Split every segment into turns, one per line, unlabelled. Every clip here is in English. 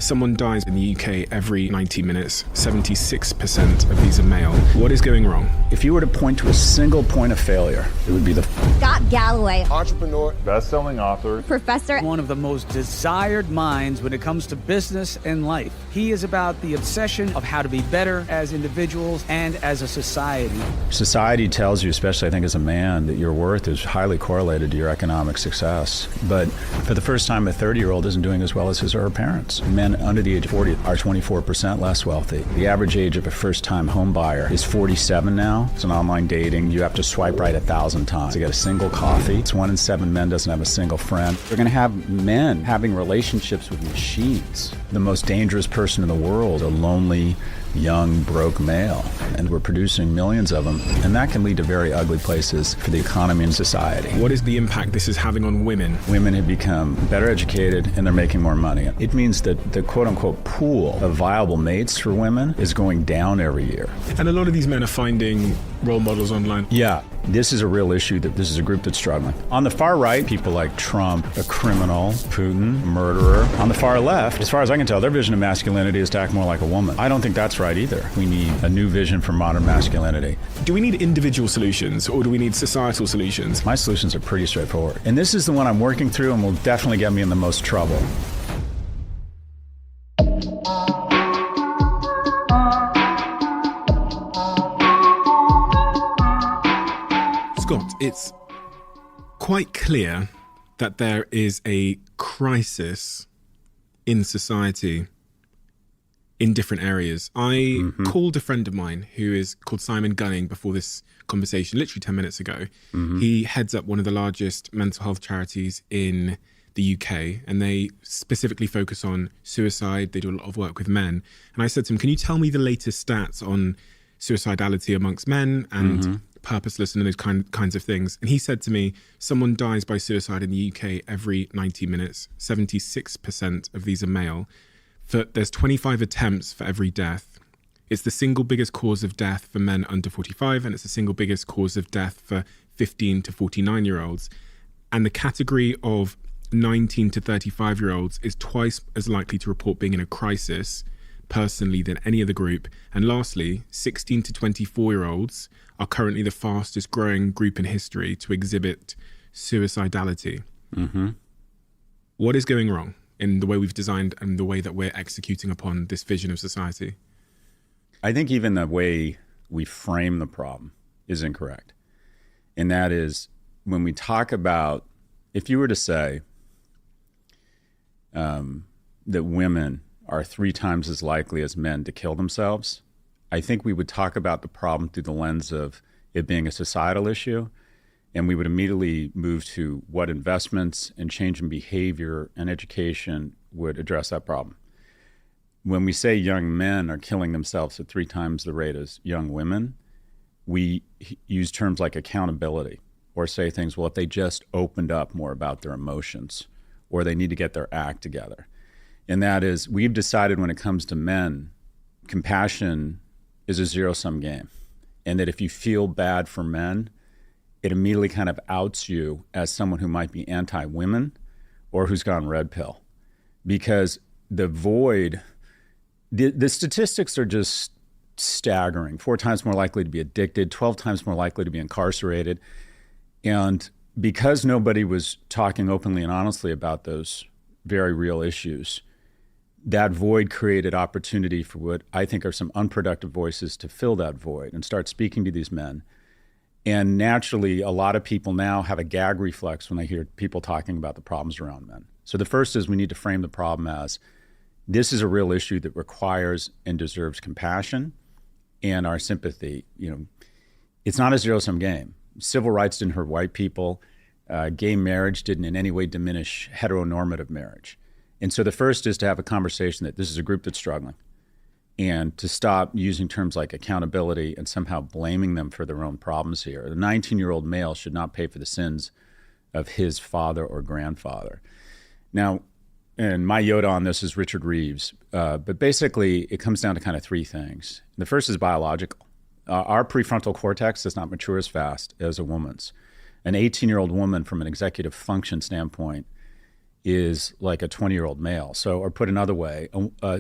Someone dies in the UK every 90 minutes. 76% of these are male. What is going wrong?
If you were to point to a single point of failure, it would be the
Scott Galloway,
entrepreneur, best-selling author,
professor,
one of the most desired minds when it comes to business and life. He is about the obsession of how to be better as individuals and as a society.
Society tells you, especially I think as a man, that your worth is highly correlated to your economic success. But for the first time, a 30-year-old isn't doing as well as his or her parents. Men under the age of 40 are 24% less wealthy. The average age of a first-time home buyer is 47 now. It's an online dating. You have to swipe right 1,000 times to get a single coffee. It's 1 in 7 men doesn't have a single friend. We're going to have men having relationships with machines. The most dangerous person in the world, a lonely, young, broke male. And we're producing millions of them. And that can lead to very ugly places for the economy and society.
What is the impact this is having on women?
Women have become better educated and they're making more money. It means that the quote-unquote pool of viable mates for women is going down every year.
And a lot of these men are finding role models online.
Yeah, this is a real issue. That this is a group that's struggling. On the far right, people like Trump, a criminal, Putin, a murderer. On the far left, as far as I can tell, their vision of masculinity is to act more like a woman. I don't think that's right either. We need a new vision for modern masculinity.
Do we need individual solutions or do we need societal solutions?
My solutions are pretty straightforward. And this is the one I'm working through and will definitely get me in the most trouble.
Scott, it's quite clear that there is a crisis in society in different areas. I called a friend of mine who is called Simon Gunning before this conversation, literally 10 minutes ago. He heads up one of the largest mental health charities in the UK, and they specifically focus on suicide. They do a lot of work with men. And I said to him, can you tell me the latest stats on suicidality amongst men and purposeless and those kinds of things? And he said to me, someone dies by suicide in the UK every 90 minutes. 76% of these are male. There's 25 attempts for every death. It's the single biggest cause of death for men under 45, and it's the single biggest cause of death for 15 to 49-year-olds. And the category of 19 to 35-year-olds is twice as likely to report being in a crisis personally than any other group. And lastly, 16 to 24-year-olds are currently the fastest growing group in history to exhibit suicidality. What is going wrong in the way we've designed and the way that we're executing upon this vision of society?
I think even the way we frame the problem is incorrect. And that is, when we talk about, if you were to say that women are 3 times as likely as men to kill themselves, I think we would talk about the problem through the lens of it being a societal issue, and we would immediately move to what investments and change in behavior and education would address that problem. When we say young men are killing themselves at 3 times the rate as young women, we use terms like accountability, or say things, well, if they just opened up more about their emotions, or they need to get their act together. And that is, we've decided when it comes to men, compassion is a zero-sum game. And that if you feel bad for men, it immediately kind of outs you as someone who might be anti-women or who's gone red pill. Because the void, the statistics are just staggering. 4 times more likely to be addicted, 12 times more likely to be incarcerated. And because nobody was talking openly and honestly about those very real issues, that void created opportunity for what I think are some unproductive voices to fill that void and start speaking to these men. And naturally, a lot of people now have a gag reflex when they hear people talking about the problems around men. So the first is we need to frame the problem as this is a real issue that requires and deserves compassion and our sympathy. You know, it's not a zero-sum game. Civil rights didn't hurt white people. Gay marriage didn't in any way diminish heteronormative marriage. And so the first is to have a conversation that this is a group that's struggling, and to stop using terms like accountability and somehow blaming them for their own problems here. A 19-year-old male should not pay for the sins of his father or grandfather. Now, and my Yoda on this is Richard Reeves, but basically it comes down to kind of 3 things. The first is biological. Our prefrontal cortex does not mature as fast as a woman's. An 18-year-old woman, from an executive function standpoint, is like a 20-year-old male. So, or put another way,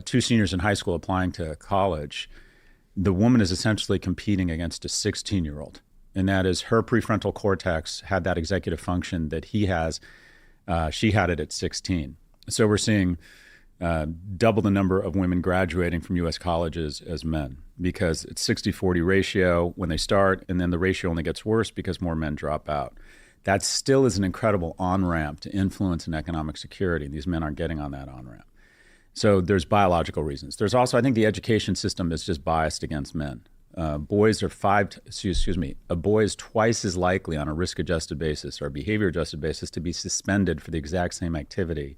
two seniors in high school applying to college, the woman is essentially competing against a 16-year-old. And that is her prefrontal cortex had that executive function that he has. She had it at 16. So we're seeing double the number of women graduating from U.S. colleges as men, because it's 60-40 ratio when they start, and then the ratio only gets worse because more men drop out. That still is an incredible on-ramp to influence and economic security. These men aren't getting on that on-ramp. So there's biological reasons. There's also, I think the education system is just biased against men. A boy is twice as likely on a risk-adjusted basis or a behavior-adjusted basis to be suspended for the exact same activity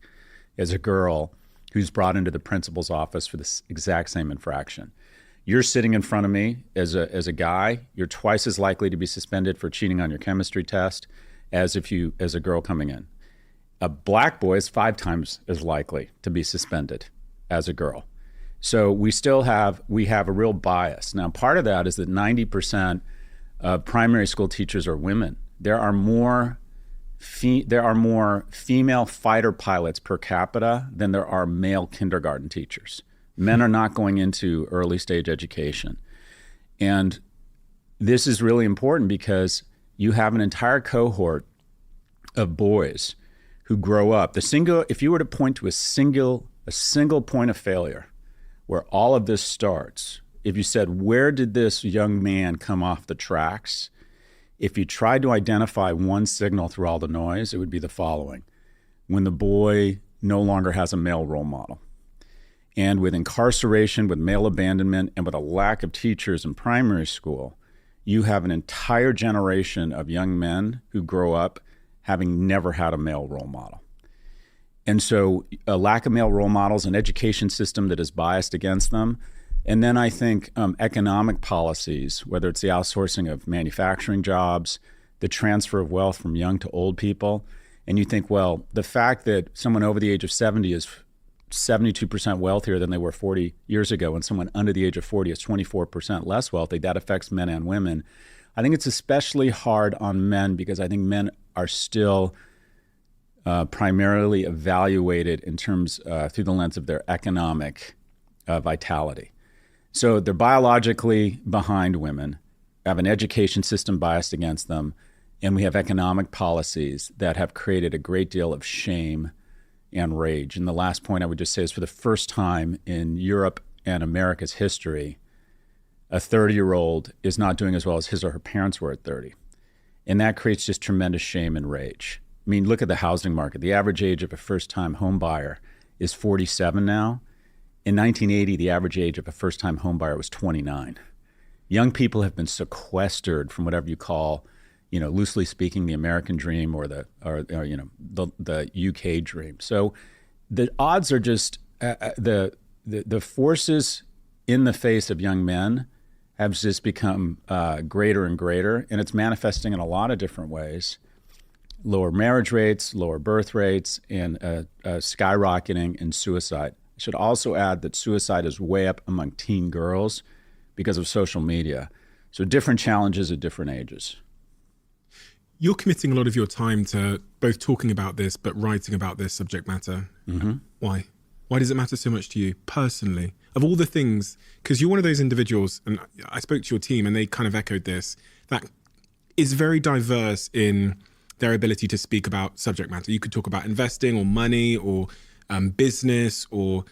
as a girl who's brought into the principal's office for this exact same infraction. You're sitting in front of me as a guy, you're twice as likely to be suspended for cheating on your chemistry test as a girl coming in. A black boy is 5 times as likely to be suspended as a girl. So we have a real bias. Now, part of that is that 90% of primary school teachers are women. There are more female fighter pilots per capita than there are male kindergarten teachers. Men are not going into early stage education. And this is really important because you have an entire cohort of boys who grow up. If you were to point to a single point of failure where all of this starts, if you said, where did this young man come off the tracks? If you tried to identify one signal through all the noise, it would be the following. When the boy no longer has a male role model. And with incarceration, with male abandonment, and with a lack of teachers in primary school, you have an entire generation of young men who grow up having never had a male role model. And so a lack of male role models, an education system that is biased against them, and then I think economic policies, whether it's the outsourcing of manufacturing jobs, the transfer of wealth from young to old people, and you think, well, the fact that someone over the age of 70 is 72% wealthier than they were 40 years ago, and someone under the age of 40 is 24% less wealthy, that affects men and women. I think it's especially hard on men because I think men are still primarily evaluated in terms through the lens of their economic vitality. So they're biologically behind women, have an education system biased against them, and we have economic policies that have created a great deal of shame and rage. And the last point I would just say is, for the first time in Europe and America's history, a 30-year-old is not doing as well as his or her parents were at 30. And that creates just tremendous shame and rage. I mean, look at the housing market. The average age of a first-time home buyer is 47 now. In 1980, the average age of a first-time home buyer was 29. Young people have been sequestered from whatever you call, loosely speaking, the American dream or the UK dream. So the odds are just the forces in the face of young men have just become greater and greater, and it's manifesting in a lot of different ways. Lower marriage rates, lower birth rates, and skyrocketing in suicide. I should also add that suicide is way up among teen girls because of social media. So different challenges at different ages.
You're committing a lot of your time to both talking about this, but writing about this subject matter. Mm-hmm. Why? Why does it matter so much to you personally? Of all the things, because you're one of those individuals, and I spoke to your team and they kind of echoed this, that is very diverse in their ability to speak about subject matter. You could talk about investing or money or business or...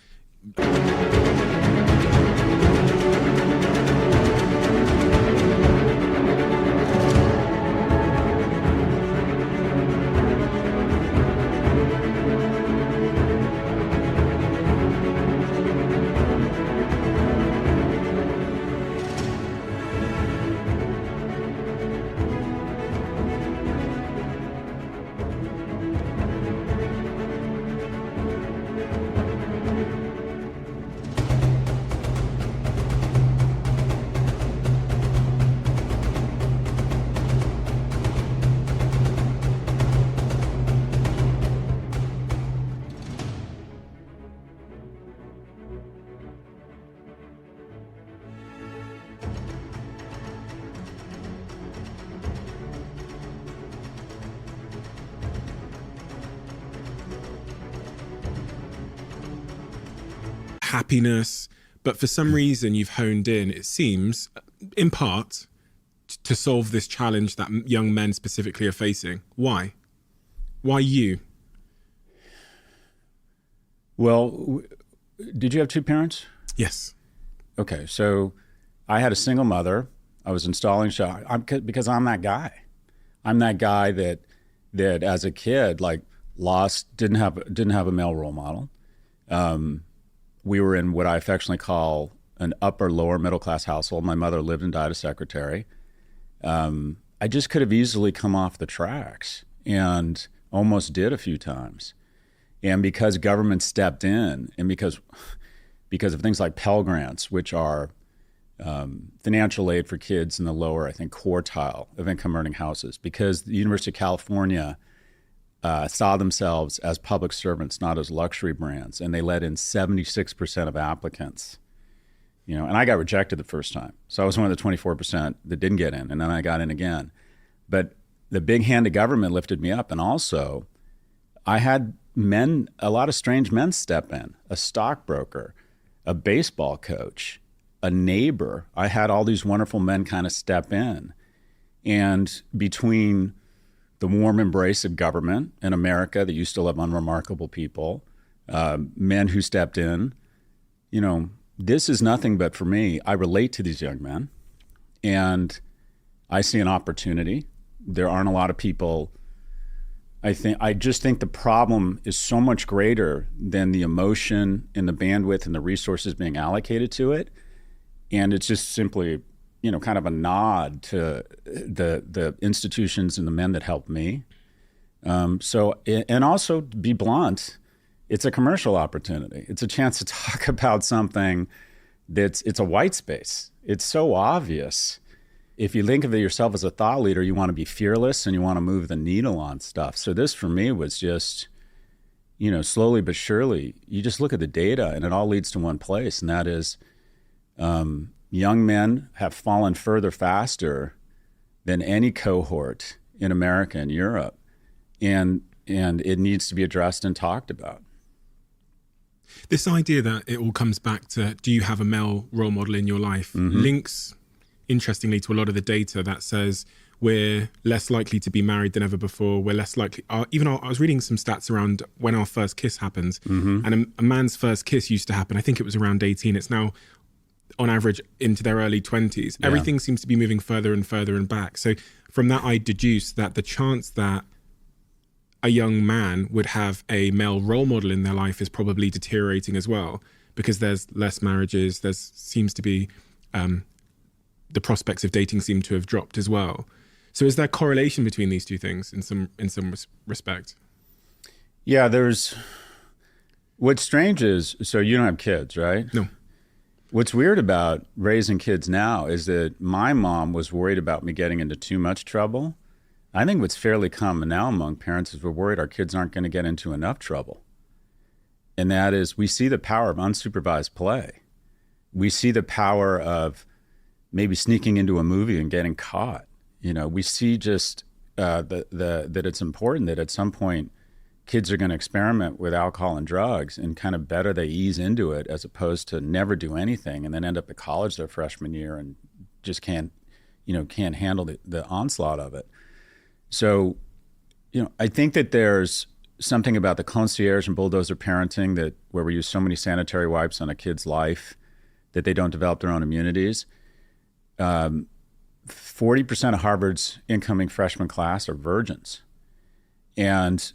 happiness. But for some reason, you've honed in, it seems, in part, to solve this challenge that young men specifically are facing. Why? Why you?
Well, did you have two parents?
Yes.
Okay, so I had a single mother. I was installing shock because I'm that guy. I'm that guy that as a kid, like, didn't have a male role model. We were in what I affectionately call an upper lower middle class household. My mother lived and died a secretary. I just could have easily come off the tracks, and almost did a few times. And because government stepped in, and because of things like Pell Grants, which are financial aid for kids in the lower, I think, quartile of income earning houses, because the University of California saw themselves as public servants, not as luxury brands, and they let in 76% of applicants. And I got rejected the first time. So I was one of the 24% that didn't get in, and then I got in again. But the big hand of government lifted me up, and also I had a lot of strange men step in, a stockbroker, a baseball coach, a neighbor. I had all these wonderful men kind of step in. And between the warm embrace of government in America that used to love unremarkable people, men who stepped in, this is nothing but, for me, I relate to these young men, and I see an opportunity. There aren't a lot of people. I just think the problem is so much greater than the emotion and the bandwidth and the resources being allocated to it. And it's just simply, kind of a nod to the institutions and the men that helped me. And also, to be blunt, it's a commercial opportunity. It's a chance to talk about something it's a white space. It's so obvious. If you think of yourself as a thought leader, you want to be fearless and you want to move the needle on stuff. So this, for me, was just, slowly but surely, you just look at the data and it all leads to one place, and that is young men have fallen further faster than any cohort in America and Europe. And it needs to be addressed and talked about.
This idea that it all comes back to, do you have a male role model in your life, links, interestingly, to a lot of the data that says we're less likely to be married than ever before. We're less likely, I was reading some stats around when our first kiss happens, and a man's first kiss used to happen, I think it was around 18. It's now, on average, into their early 20s. Yeah. Everything seems to be moving further and further and back. So from that, I deduce that the chance that a young man would have a male role model in their life is probably deteriorating as well, because there's less marriages. There seems to be the prospects of dating seem to have dropped as well. So is there correlation between these two things in some respect?
Yeah, what's strange is, so you don't have kids, right?
No.
What's weird about raising kids now is that my mom was worried about me getting into too much trouble. I think what's fairly common now among parents is we're worried our kids aren't going to get into enough trouble. And that is, we see the power of unsupervised play. We see the power of maybe sneaking into a movie and getting caught. We see just that it's important that at some point kids are going to experiment with alcohol and drugs, and kind of better they ease into it as opposed to never do anything and then end up at college their freshman year and just can't handle the onslaught of it. So, I think that there's something about the concierge and bulldozer parenting where we use so many sanitary wipes on a kid's life that they don't develop their own immunities. 40% of Harvard's incoming freshman class are virgins. And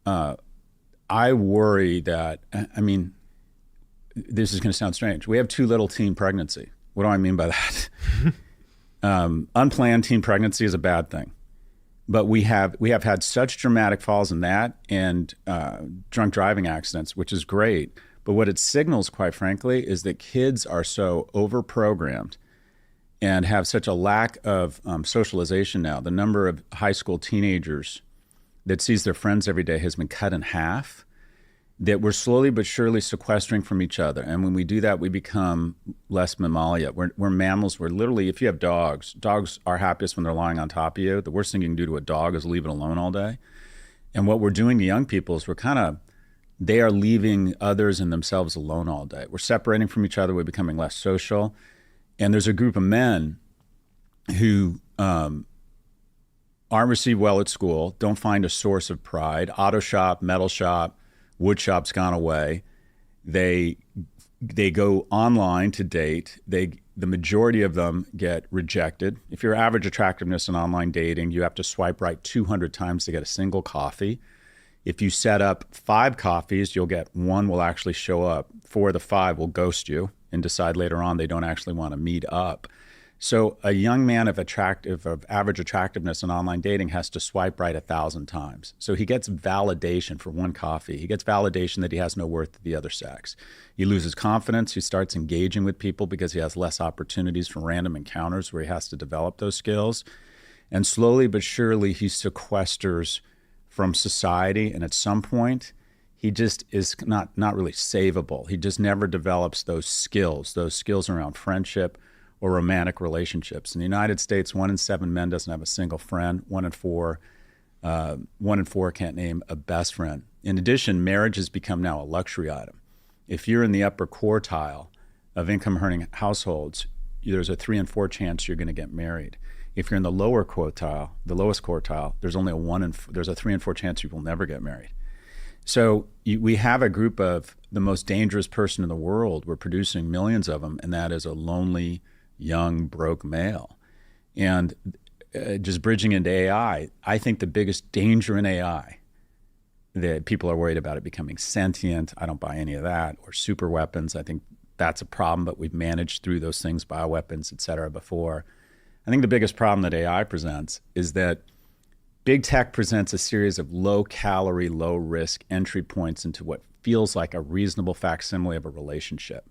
I worry that, this is going to sound strange. We have too little teen pregnancy. What do I mean by that? Unplanned teen pregnancy is a bad thing. But we have had such dramatic falls in that and drunk driving accidents, which is great. But what it signals, quite frankly, is that kids are so overprogrammed and have such a lack of socialization now. The number of high school teenagers that sees their friends every day has been cut in half, that we're slowly but surely sequestering from each other. And when we do that, we become less mammalia. We're mammals. We're literally, if you have dogs are happiest when they're lying on top of you. The worst thing you can do to a dog is leave it alone all day. And what we're doing to young people is we're kind of they are leaving others and themselves alone all day. We're separating from each other. We're becoming less social. And there's a group of men who aren't received well at school, don't find a source of pride. Auto shop, metal shop, wood shop's gone away. They go online to date. The majority of them get rejected. If you're average attractiveness in online dating, you have to swipe right 200 times to get a single coffee. If you set up 5 coffees, you'll get 1 will actually show up. 4 of the 5 will ghost you and decide later on they don't actually want to meet up. So a young man of average attractiveness in online dating has to swipe right 1,000 times. So he gets validation for 1 coffee. He gets validation that he has no worth to the other sex. He loses confidence. He starts engaging with people because he has less opportunities for random encounters where he has to develop those skills. And slowly but surely he sequesters from society. And at some point, he just is not really savable. He just never develops those skills around friendship or romantic relationships. In the United States, 1 in 7 men doesn't have a single friend. 1 in 4 can't name a best friend. In addition, marriage has become now a luxury item. If you're in the upper quartile of income-earning households, there's a 3 in 4 chance you're going to get married. If you're in the lower quartile, the lowest quartile, there's only there's a 3 in 4 chance you will never get married. So we have a group of the most dangerous person in the world. We're producing millions of them, and that is a lonely, young, broke male. And just bridging into AI, I think the biggest danger in AI, that people are worried about it becoming sentient. I don't buy any of that. Or super weapons. I think that's a problem, but we've managed through those things, bioweapons, et cetera, before. I think the biggest problem that AI presents is that big tech presents a series of low-calorie, low-risk entry points into what feels like a reasonable facsimile of a relationship.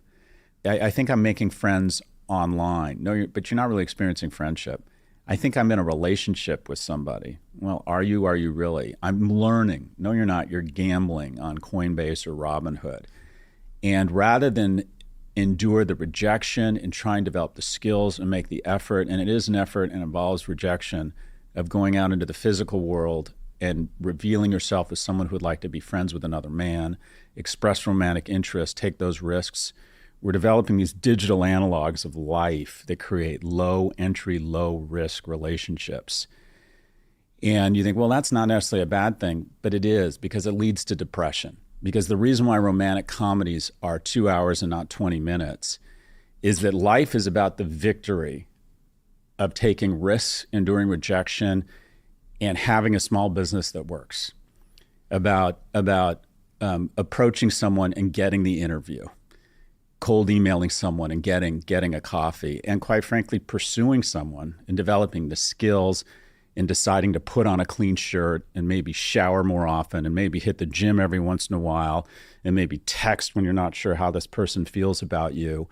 I think I'm making friends online. No, but you're not really experiencing friendship. I think I'm in a relationship with somebody. Well, are you really? I'm learning. No, you're not. You're gambling on Coinbase or Robinhood. And rather than endure the rejection and try and develop the skills and make the effort, and it is an effort and involves rejection, of going out into the physical world and revealing yourself as someone who would like to be friends with another man, express romantic interest, take those risks. We're developing these digital analogs of life that create low entry, low risk relationships. And you think, well, that's not necessarily a bad thing, but it is, because it leads to depression. Because the reason why romantic comedies are 2 hours and not 20 minutes is that life is about the victory of taking risks, enduring rejection, and having a small business that works. About approaching someone and getting the interview, cold emailing someone and getting a coffee, and quite frankly, pursuing someone and developing the skills and deciding to put on a clean shirt and maybe shower more often and maybe hit the gym every once in a while and maybe text when you're not sure how this person feels about you,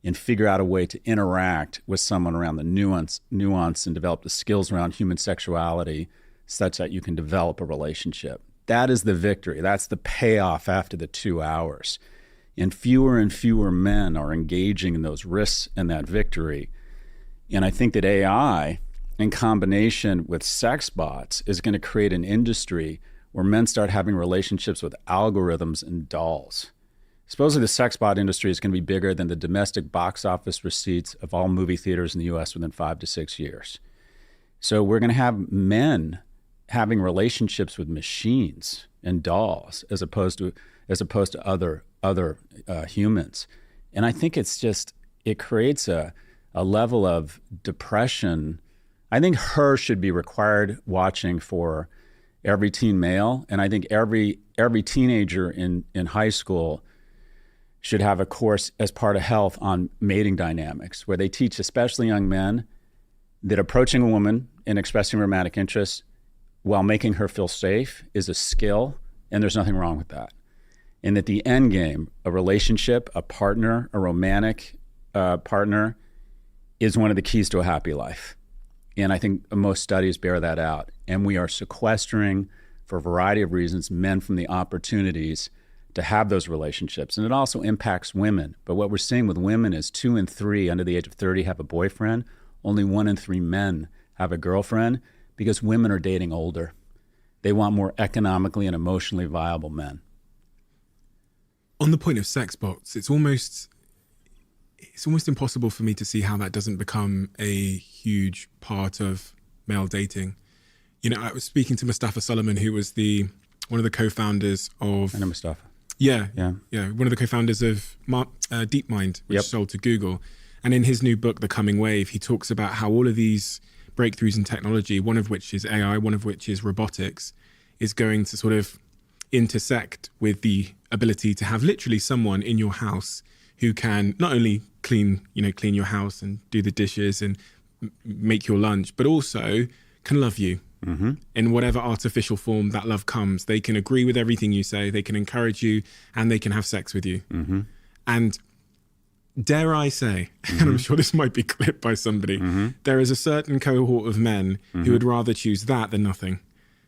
and figure out a way to interact with someone around the nuance and develop the skills around human sexuality such that you can develop a relationship. That is the victory. That's the payoff after the 2 hours. And fewer men are engaging in those risks and that victory. And I think that AI, in combination with sex bots, is going to create an industry where men start having relationships with algorithms and dolls. Supposedly the sex bot industry is going to be bigger than the domestic box office receipts of all movie theaters in the U.S. within 5 to 6 years. So we're going to have men having relationships with machines and dolls as opposed to other humans. And I think it creates a level of depression. I think Her should be required watching for every teen male. And I think every teenager in high school should have a course as part of health on mating dynamics, where they teach especially young men that approaching a woman and expressing romantic interest while making her feel safe is a skill, and there's nothing wrong with that. And that the end game, a relationship, a partner, a romantic partner, is one of the keys to a happy life. And I think most studies bear that out. And we are sequestering, for a variety of reasons, men from the opportunities to have those relationships. And it also impacts women. But what we're seeing with women is 2 in 3 under the age of 30 have a boyfriend. Only 1 in 3 men have a girlfriend, because women are dating older. They want more economically and emotionally viable men.
On the point of sex bots, it's almost impossible for me to see how that doesn't become a huge part of male dating. You know, I was speaking to Mustafa Solomon, who was one of the co-founders of...
I know Mustafa.
Yeah. One of the co-founders of DeepMind, which sold to Google. And in his new book, The Coming Wave, he talks about how all of these breakthroughs in technology, one of which is AI, one of which is robotics, is going to sort of intersect with the ability to have literally someone in your house who can not only clean your house and do the dishes and make your lunch, but also can love you in whatever artificial form that love comes. They can agree with everything you say, they can encourage you, and they can have sex with you. And dare I say, and I'm sure this might be clipped by somebody, there is a certain cohort of men who would rather choose that than nothing.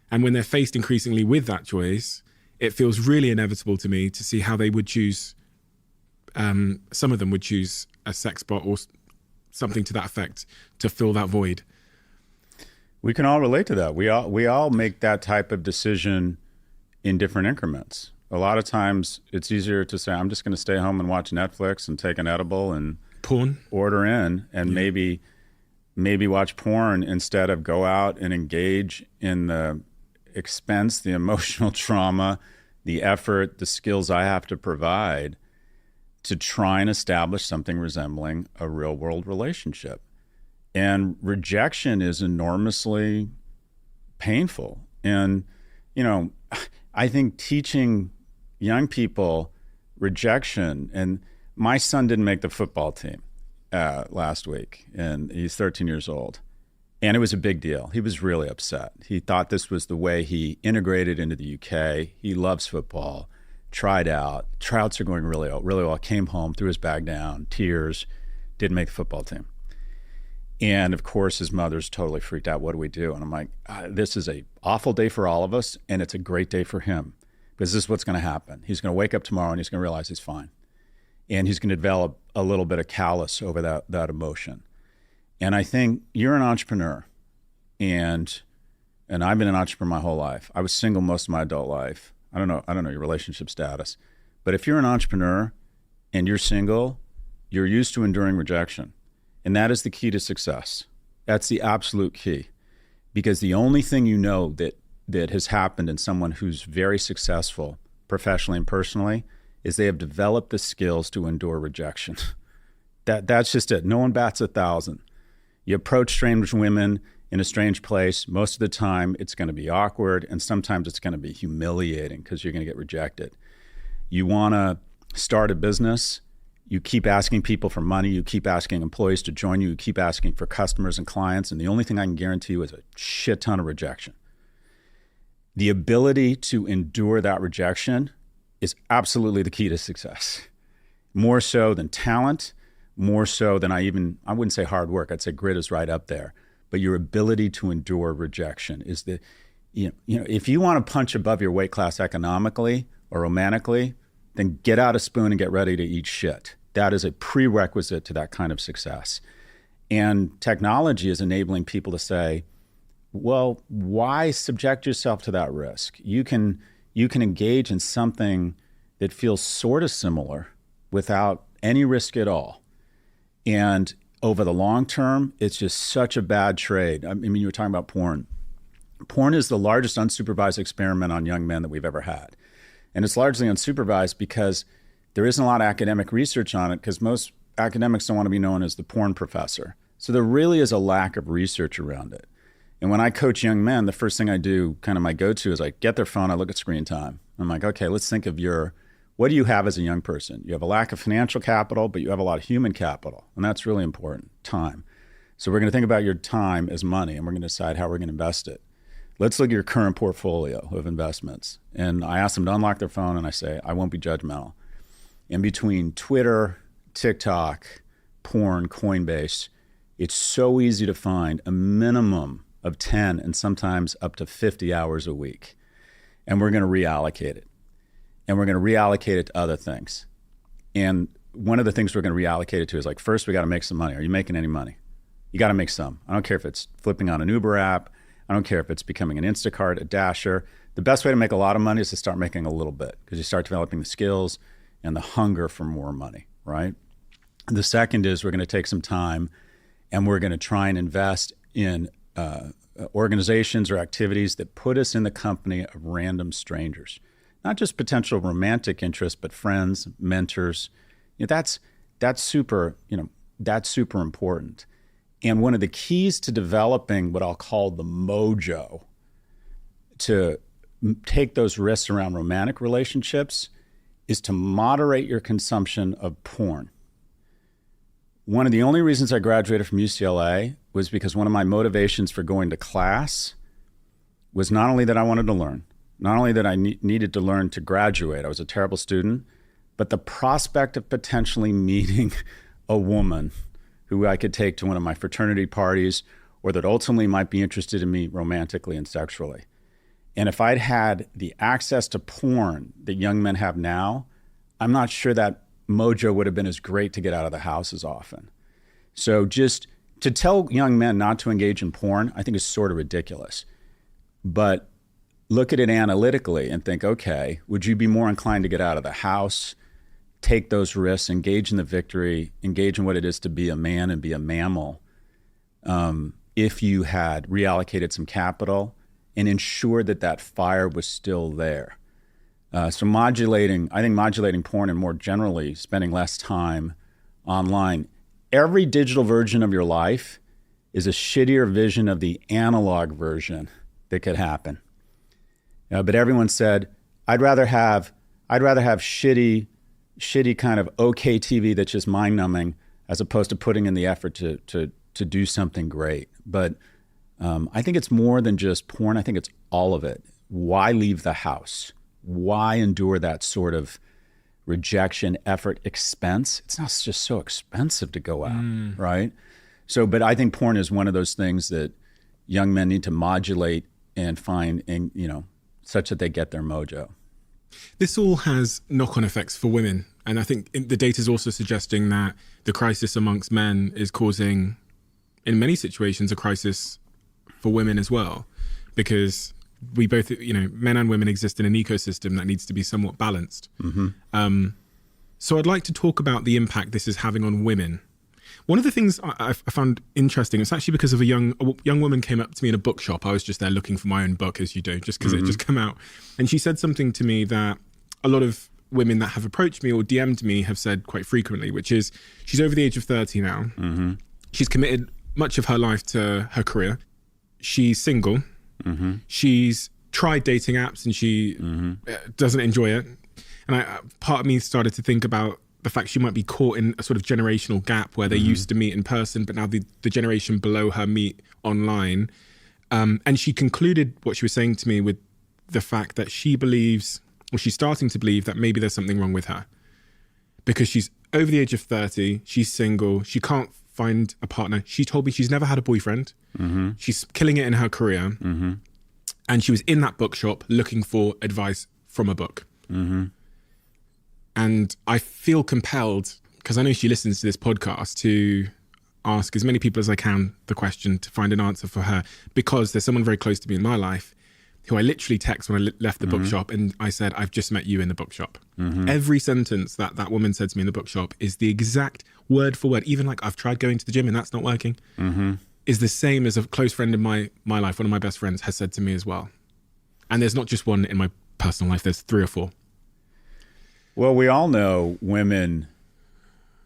And when they're faced increasingly with that choice, it feels really inevitable to me to see how they would choose, some of them would choose a sex bot or something to that effect to fill that void.
We can all relate to that. We all make that type of decision in different increments. A lot of times it's easier to say, I'm just going to stay home and watch Netflix and take an edible and
porn,
order in, and maybe watch porn instead of go out and engage in the expense, the emotional trauma, the effort, the skills I have to provide to try and establish something resembling a real world relationship. And rejection is enormously painful. And, you know, I think teaching young people rejection, and my son didn't make the football team last week, and he's 13 years old. And it was a big deal. He was really upset. He thought this was the way he integrated into the UK. He loves football, tried out. Tryouts are going really well. Came home, threw his bag down, tears, didn't make the football team. And of course, his mother's totally freaked out. What do we do? And I'm like, this is an awful day for all of us, and it's a great day for him, because this is what's going to happen. He's going to wake up tomorrow and he's going to realize he's fine. And he's going to develop a little bit of callous over that emotion. And I think you're an entrepreneur, and I've been an entrepreneur my whole life. I was single most of my adult life. I don't know your relationship status, but if you're an entrepreneur and you're single, you're used to enduring rejection. And that is the key to success. That's the absolute key, because the only thing you know that has happened in someone who's very successful professionally and personally is they have developed the skills to endure rejection. That's just it. No one bats 1,000. You approach strange women in a strange place. Most of the time, it's going to be awkward, and sometimes it's going to be humiliating because you're going to get rejected. You want to start a business. You keep asking people for money. You keep asking employees to join you. You keep asking for customers and clients. And the only thing I can guarantee you is a shit ton of rejection. The ability to endure that rejection is absolutely the key to success. More so than talent, more so than I wouldn't say hard work. I'd say grit is right up there. But your ability to endure rejection is if you want to punch above your weight class economically or romantically, then get out a spoon and get ready to eat shit. That is a prerequisite to that kind of success. And technology is enabling people to say, well, why subject yourself to that risk? You can engage in something that feels sort of similar without any risk at all. And over the long term, it's just such a bad trade. I mean, you were talking about porn. Porn is the largest unsupervised experiment on young men that we've ever had. And it's largely unsupervised because there isn't a lot of academic research on it, because most academics don't want to be known as the porn professor. So there really is a lack of research around it. And when I coach young men, the first thing I do, kind of my go-to, is I get their phone, I look at screen time. I'm like, okay, let's think of what do you have as a young person? You have a lack of financial capital, but you have a lot of human capital. And that's really important, time. So we're going to think about your time as money, and we're going to decide how we're going to invest it. Let's look at your current portfolio of investments. And I ask them to unlock their phone, and I say, I won't be judgmental. In between Twitter, TikTok, porn, Coinbase, it's so easy to find a minimum of 10 and sometimes up to 50 hours a week. And we're going to reallocate it. And we're going to reallocate it to other things. And one of the things we're going to reallocate it to is, like, first we got to make some money. Are you making any money? You got to make some. I don't care if it's flipping on an Uber app. I don't care if it's becoming an Instacart, a Dasher. The best way to make a lot of money is to start making a little bit, because you start developing the skills, and the hunger for more money, right? And the second is we're going to take some time and we're going to try and invest in organizations or activities that put us in the company of random strangers, not just potential romantic interests, but friends, mentors. That's super important. And one of the keys to developing what I'll call the mojo to take those risks around romantic relationships is to moderate your consumption of porn. One of the only reasons I graduated from UCLA was because one of my motivations for going to class was not only that I wanted to learn, not only that I needed to learn to graduate, I was a terrible student, but the prospect of potentially meeting a woman who I could take to one of my fraternity parties or that ultimately might be interested in me romantically and sexually. And if I'd had the access to porn that young men have now, I'm not sure that mojo would have been as great to get out of the house as often. So just to tell young men not to engage in porn, I think is sort of ridiculous. But look at it analytically and think, okay, would you be more inclined to get out of the house, take those risks, engage in the victory, engage in what it is to be a man and be a mammal, if you had reallocated some capital and ensured that that fire was still there? So modulating porn and more generally spending less time online. Every digital version of your life is a shittier vision of the analog version that could happen. But everyone said, I'd rather have shitty kind of okay TV that's just mind numbing as opposed to putting in the effort to do something great. But I think it's more than just porn. I think it's all of it. Why leave the house? Why endure that sort of rejection, effort, expense? It's not just so expensive to go out, right? So, but I think porn is one of those things that young men need to modulate and find, and such that they get their mojo.
This all has knock-on effects for women. And I think the data is also suggesting that the crisis amongst men is causing, in many situations, a crisis for women as well. Because we both, men and women exist in an ecosystem that needs to be somewhat balanced. So I'd like to talk about the impact this is having on women. One of the things I found interesting, it's actually because of a young woman came up to me in a bookshop. I was just there looking for my own book, as you do, just because it just come out. And she said something to me that a lot of women that have approached me or DM'd me have said quite frequently, which is she's over the age of 30 now. She's committed much of her life to her career. She's single. She's tried dating apps and she doesn't enjoy it. And part of me started to think about the fact she might be caught in a sort of generational gap where they used to meet in person, but now the generation below her meet online. And she concluded what she was saying to me with the fact that she believes, or she's starting to believe, that maybe there's something wrong with her. Because she's over the age of 30, she's single, she can't find a partner. She told me she's never had a boyfriend. She's killing it in her career. And she was in that bookshop looking for advice from a book. And I feel compelled, because I know she listens to this podcast, to ask as many people as I can the question to find an answer for her, because there's someone very close to me in my life who I literally text when I left the bookshop and I said, I've just met you in the bookshop. Every sentence that woman said to me in the bookshop is the exact word for word, even like I've tried going to the gym and that's not working, is the same as a close friend in my life, one of my best friends, has said to me as well. And there's not just one in my personal life, there's 3 or 4.
Well, we all know women,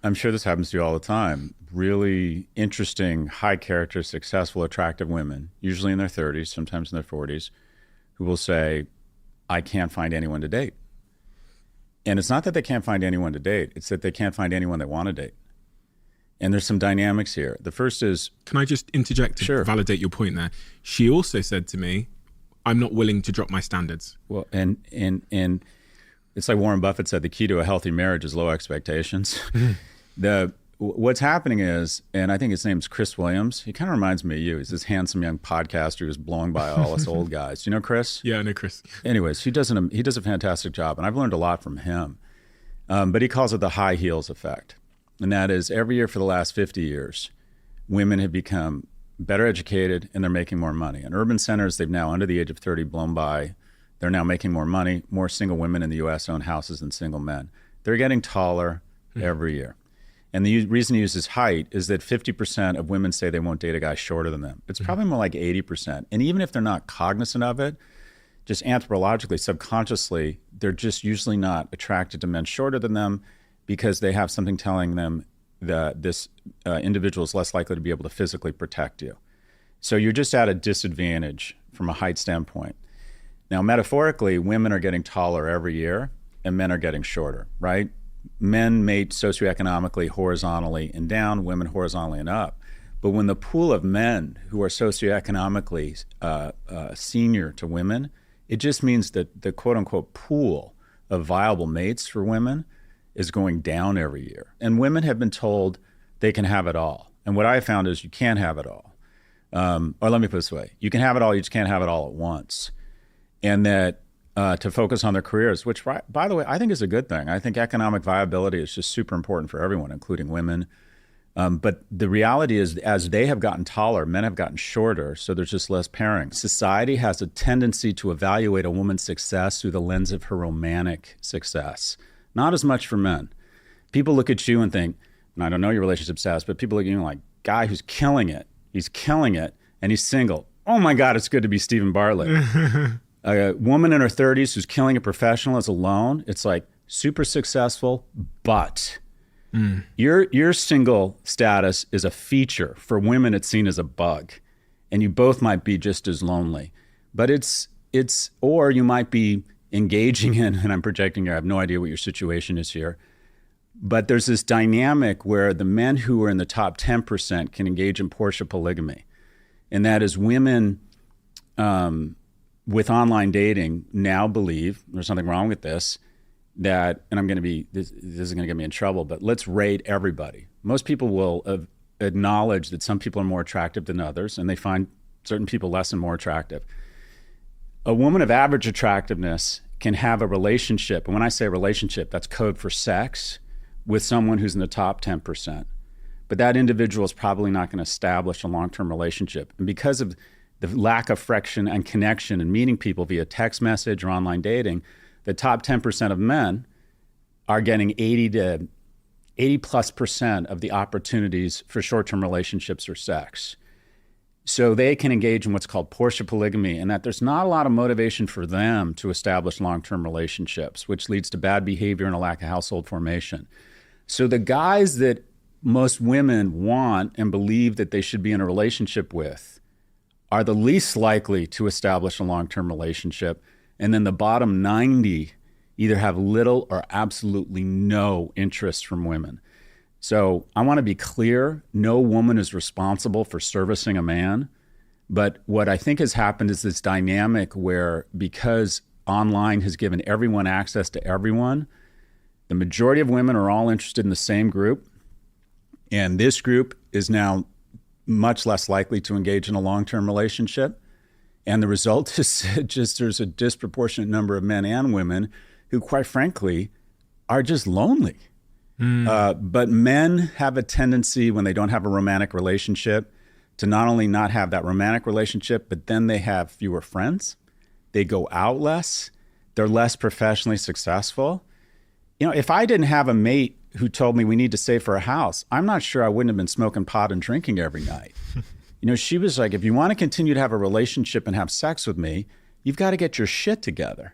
I'm sure this happens to you all the time, really interesting, high character, successful, attractive women, usually in their 30s, sometimes in their 40s, who will say, I can't find anyone to date. And it's not that they can't find anyone to date, it's that they can't find anyone they want to date. And there's some dynamics here. The first is...
Can I just interject to validate your point there? She also said to me, I'm not willing to drop my standards.
Well, and it's like Warren Buffett said, the key to a healthy marriage is low expectations. What's happening is, and I think his name's Chris Williams. He kind of reminds me of you. He's this handsome young podcaster who's blowing by all us old guys. Do you know Chris?
Yeah, I know Chris.
Anyways, he does a fantastic job, and I've learned a lot from him. But he calls it the high heels effect. And that is, every year for the last 50 years, women have become better educated and they're making more money. In urban centers, they've now, under the age of 30, blown by. They're now making more money. More single women in the U.S. own houses than single men. They're getting taller every year. And the reason he uses height is that 50% of women say they won't date a guy shorter than them. It's probably more like 80%. And even if they're not cognizant of it, just anthropologically, subconsciously, they're just usually not attracted to men shorter than them because they have something telling them that this individual is less likely to be able to physically protect you. So you're just at a disadvantage from a height standpoint. Now, metaphorically, women are getting taller every year and men are getting shorter, right? Men mate socioeconomically horizontally and down, women horizontally and up. But when the pool of men who are socioeconomically senior to women, it just means that the quote unquote pool of viable mates for women is going down every year. And women have been told they can have it all. And what I found is you can't have it all. Or let me put it this way, you can have it all, you just can't have it all at once. And that to focus on their careers, which, by the way, I think is a good thing. I think economic viability is just super important for everyone, including women. But the reality is, as they have gotten taller, men have gotten shorter, so there's just less pairing. Society has a tendency to evaluate a woman's success through the lens of her romantic success, not as much for men. People look at you and think, and I don't know your relationship status, but people look at you like, guy who's killing it. He's killing it, and he's single. Oh my God, it's good to be Stephen Bartlett. A woman in her 30s who's killing it professional is alone. It's like super successful, but your single status is a feature. For women, it's seen as a bug, and you both might be just as lonely. But or you might be engaging in, and I'm projecting here, I have no idea what your situation is here, but there's this dynamic where the men who are in the top 10% can engage in Portia polygamy. And that is women with online dating now believe, there's something wrong with this, that, and I'm going to be, this is going to get me in trouble, but let's rate everybody. Most people will acknowledge that some people are more attractive than others, and they find certain people less and more attractive. A woman of average attractiveness can have a relationship, and when I say relationship, that's code for sex, with someone who's in the top 10%. But that individual is probably not going to establish a long-term relationship. And because of the lack of friction and connection and meeting people via text message or online dating, the top 10% of men are getting 80 plus % of the opportunities for short-term relationships or sex. So they can engage in what's called Portia polygamy, and that there's not a lot of motivation for them to establish long-term relationships, which leads to bad behavior and a lack of household formation. So the guys that most women want and believe that they should be in a relationship with are the least likely to establish a long-term relationship. And then the bottom 90 either have little or absolutely no interest from women. So I want to be clear, no woman is responsible for servicing a man. But what I think has happened is this dynamic where, because online has given everyone access to everyone, the majority of women are all interested in the same group. And this group is now much less likely to engage in a long-term relationship. And the result is just there's a disproportionate number of men and women who, quite frankly, are just lonely. But men have a tendency, when they don't have a romantic relationship, to not only not have that romantic relationship, but then they have fewer friends. They go out less. They're less professionally successful. You know, if I didn't have a mate who told me we need to save for a house, I'm not sure I wouldn't have been smoking pot and drinking every night. You know, she was like, if you want to continue to have a relationship and have sex with me, you've got to get your shit together.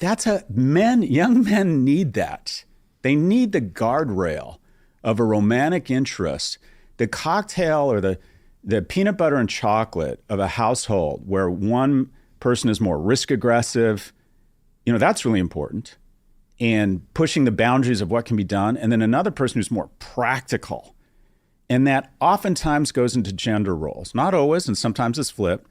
Young men need that. They need the guardrail of a romantic interest, the cocktail or the peanut butter and chocolate of a household where one person is more risk aggressive. You know, that's really important. And pushing the boundaries of what can be done. And then another person who's more practical. And that oftentimes goes into gender roles. Not always, and sometimes it's flipped.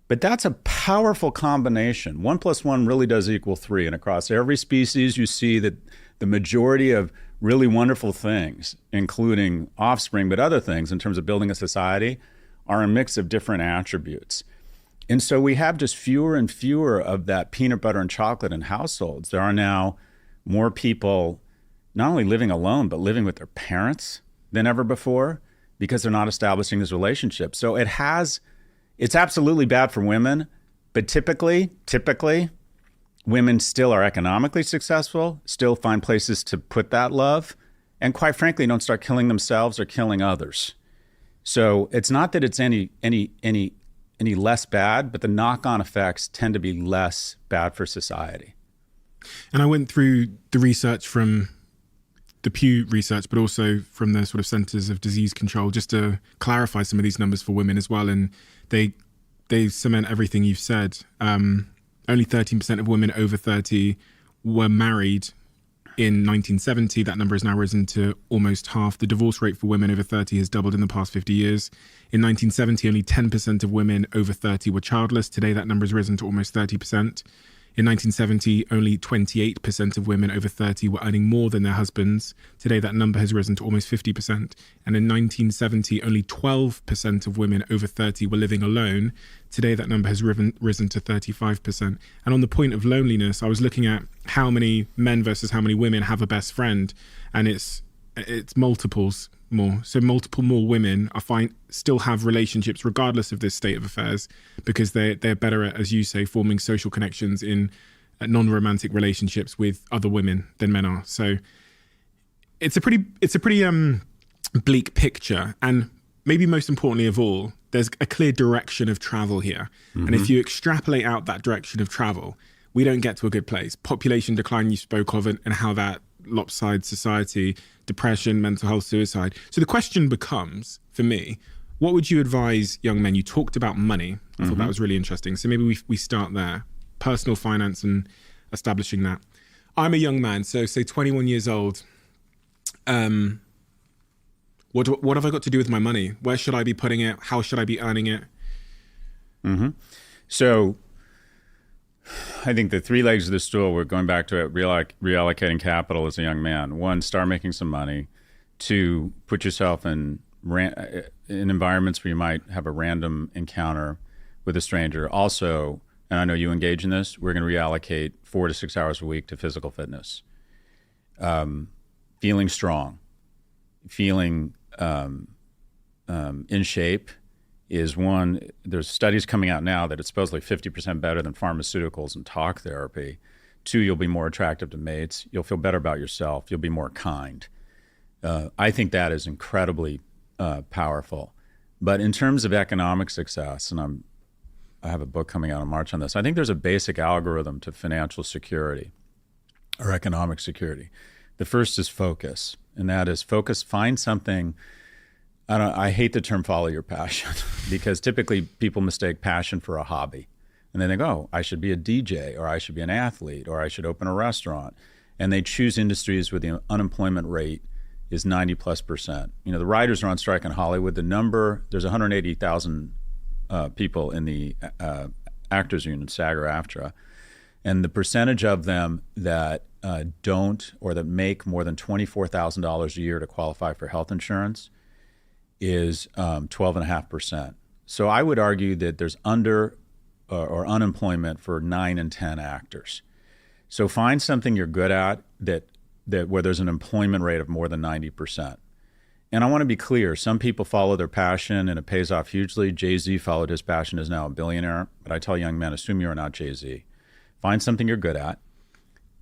But that's a powerful combination. 1 + 1 really does equal 3. And across every species, you see that the majority of really wonderful things, including offspring, but other things in terms of building a society, are a mix of different attributes. And so we have just fewer and fewer of that peanut butter and chocolate in households. There are now more people not only living alone, but living with their parents than ever before, because they're not establishing this relationship. So it's absolutely bad for women, but typically, women still are economically successful, still find places to put that love, and quite frankly, don't start killing themselves or killing others. So it's not that it's any less bad, but the knock-on effects tend to be less bad for society.
And I went through the research from the Pew research, but also from the sort of Centers of Disease Control, just to clarify some of these numbers for women as well. And they cement everything you've said. Only 13% of women over 30 were married in 1970. That number has now risen to almost half. The divorce rate for women over 30 has doubled in the past 50 years. In 1970, only 10% of women over 30 were childless. Today, that number has risen to almost 30%. In 1970, only 28% of women over 30 were earning more than their husbands. Today, that number has risen to almost 50%. And in 1970, only 12% of women over 30 were living alone. Today, that number has risen to 35%. And on the point of loneliness, I was looking at how many men versus how many women have a best friend. And it's multiples more. So multiple more women still have relationships regardless of this state of affairs, because they're better at, as you say, forming social connections in non-romantic relationships with other women than men are. So it's a pretty bleak picture. And maybe most importantly of all, there's a clear direction of travel here. Mm-hmm. And if you extrapolate out that direction of travel, we don't get to a good place. Population decline you spoke of, and how that lopsided society, depression, mental health, suicide. So the question becomes, for me, what would you advise young men? You talked about money. I thought that was really interesting. So maybe we start there. Personal finance and establishing that. I'm a young man, so say 21 years old. What have I got to do with my money? Where should I be putting it? How should I be earning it?
Mm-hmm. So I think the three legs of the stool, we're going back to it, reallocating capital as a young man. One, start making some money. Two, put yourself in environments where you might have a random encounter with a stranger. Also, and I know you engage in this, we're going to reallocate 4 to 6 hours a week to physical fitness. Feeling strong, feeling in shape is one. There's studies coming out now that it's supposedly 50% better than pharmaceuticals and talk therapy. Two, you'll be more attractive to mates. You'll feel better about yourself. You'll be more kind. I think that is incredibly powerful. But in terms of economic success, and I have a book coming out in March on this, I think there's a basic algorithm to financial security or economic security. The first is focus, and that is focus. Find something. I hate the term follow your passion because typically people mistake passion for a hobby. And then they go, oh, I should be a DJ, or I should be an athlete, or I should open a restaurant. And they choose industries where the unemployment rate is 90+%. You know, the writers are on strike in Hollywood. There's 180,000 people in the actors union, SAG-AFTRA. And the percentage of them that don't, or that make more than $24,000 a year to qualify for health insurance is 12.5%. So I would argue that there's under or unemployment for 9 in 10 actors. So find something you're good at that where there's an employment rate of more than 90%. And I want to be clear, some people follow their passion and it pays off hugely. Jay-Z followed his passion, is now a billionaire. But I tell young men, assume you're not Jay-Z. Find something you're good at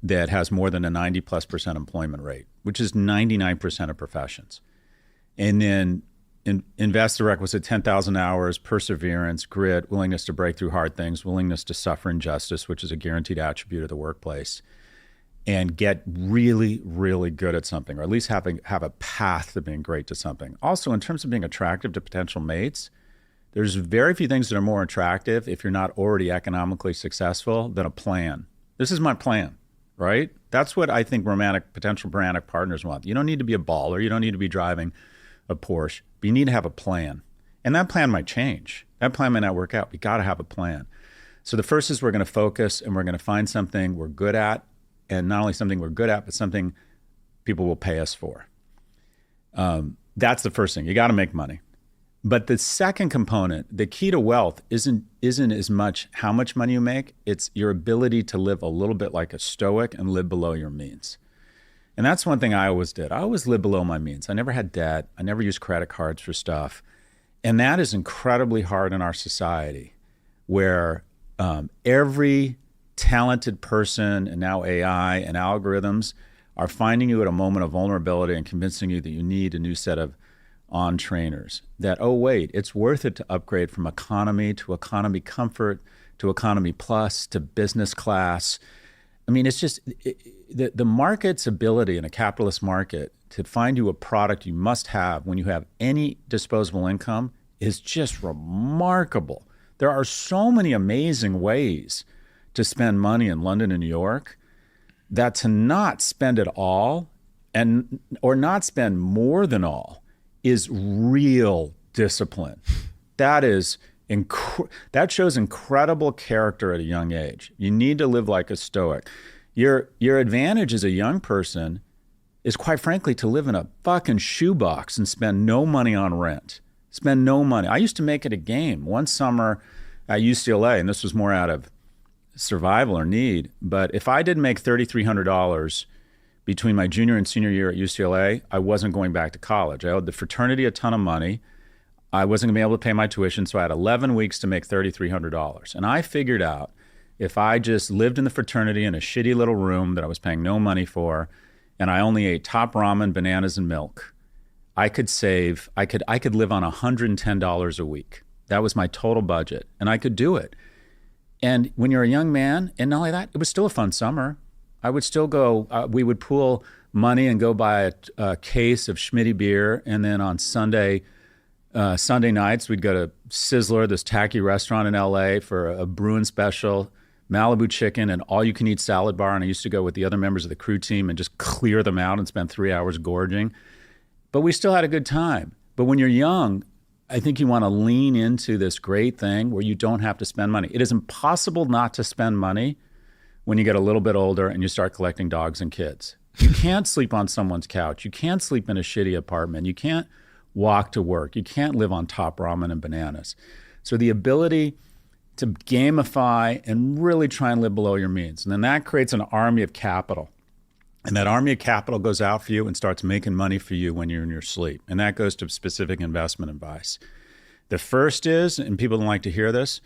that has more than a 90+% employment rate, which is 99% of professions. And then invest the requisite 10,000 hours, perseverance, grit, willingness to break through hard things, willingness to suffer injustice, which is a guaranteed attribute of the workplace, and get really, really good at something, or at least have a path to being great to something. Also, in terms of being attractive to potential mates, there's very few things that are more attractive if you're not already economically successful than a plan. This is my plan, right? That's what I think potential romantic partners want. You don't need to be a baller. You don't need to be driving a Porsche, but you need to have a plan. And that plan might change. That plan might not work out. We got to have a plan. So the first is we're going to focus and we're going to find something we're good at, and not only something we're good at, but something people will pay us for. That's the first thing. You got to make money. But the second component, the key to wealth, isn't as much how much money you make. It's your ability to live a little bit like a stoic and live below your means. And that's one thing I always did. I always lived below my means. I never had debt. I never used credit cards for stuff. And that is incredibly hard in our society, where every talented person and now AI and algorithms are finding you at a moment of vulnerability and convincing you that you need a new set of on trainers. That, oh, wait, it's worth it to upgrade from economy to economy comfort to economy plus to business class. I mean, it's just the market's ability in a capitalist market to find you a product you must have when you have any disposable income is just remarkable. There are so many amazing ways to spend money in London and New York that to not spend it all or not spend more than all is real discipline. That shows incredible character at a young age. You need to live like a Stoic. Your advantage as a young person is, quite frankly, to live in a fucking shoebox and spend no money on rent. Spend no money. I used to make it a game. One summer at UCLA, and this was more out of survival or need, but if I didn't make $3,300 between my junior and senior year at UCLA, I wasn't going back to college. I owed the fraternity a ton of money. I wasn't going to be able to pay my tuition, so I had 11 weeks to make $3,300. And I figured out if I just lived in the fraternity in a shitty little room that I was paying no money for, and I only ate top ramen, bananas, and milk, I could live on $110 a week. That was my total budget, and I could do it. And when you're a young man, and not only that, it was still a fun summer. I would still go, we would pool money and go buy a case of Schmitty beer, and then on Sunday nights, we'd go to Sizzler, this tacky restaurant in LA, for a Bruin special, Malibu chicken, and all-you-can-eat salad bar. And I used to go with the other members of the crew team and just clear them out and spend 3 hours gorging. But we still had a good time. But when you're young, I think you want to lean into this great thing where you don't have to spend money. It is impossible not to spend money when you get a little bit older and you start collecting dogs and kids. You can't sleep on someone's couch. You can't sleep in a shitty apartment. You can't walk to work. You can't live on top ramen and bananas. So the ability to gamify and really try and live below your means. And then that creates an army of capital. And that army of capital goes out for you and starts making money for you when you're in your sleep. And that goes to specific investment advice. The first is, and people don't like to hear this,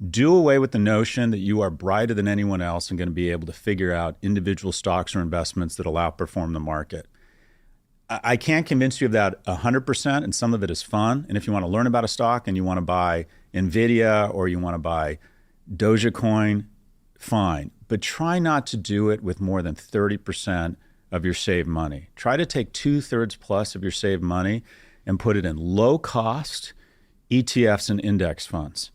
do away with the notion that you are brighter than anyone else and going to be able to figure out individual stocks or investments that will outperform the market. I can't convince you of that 100%, and some of it is fun. And if you want to learn about a stock and you want to buy NVIDIA or you want to buy Dogecoin, fine. But try not to do it with more than 30% of your saved money. Try to take 2/3 plus of your saved money and put it in low-cost ETFs and index funds.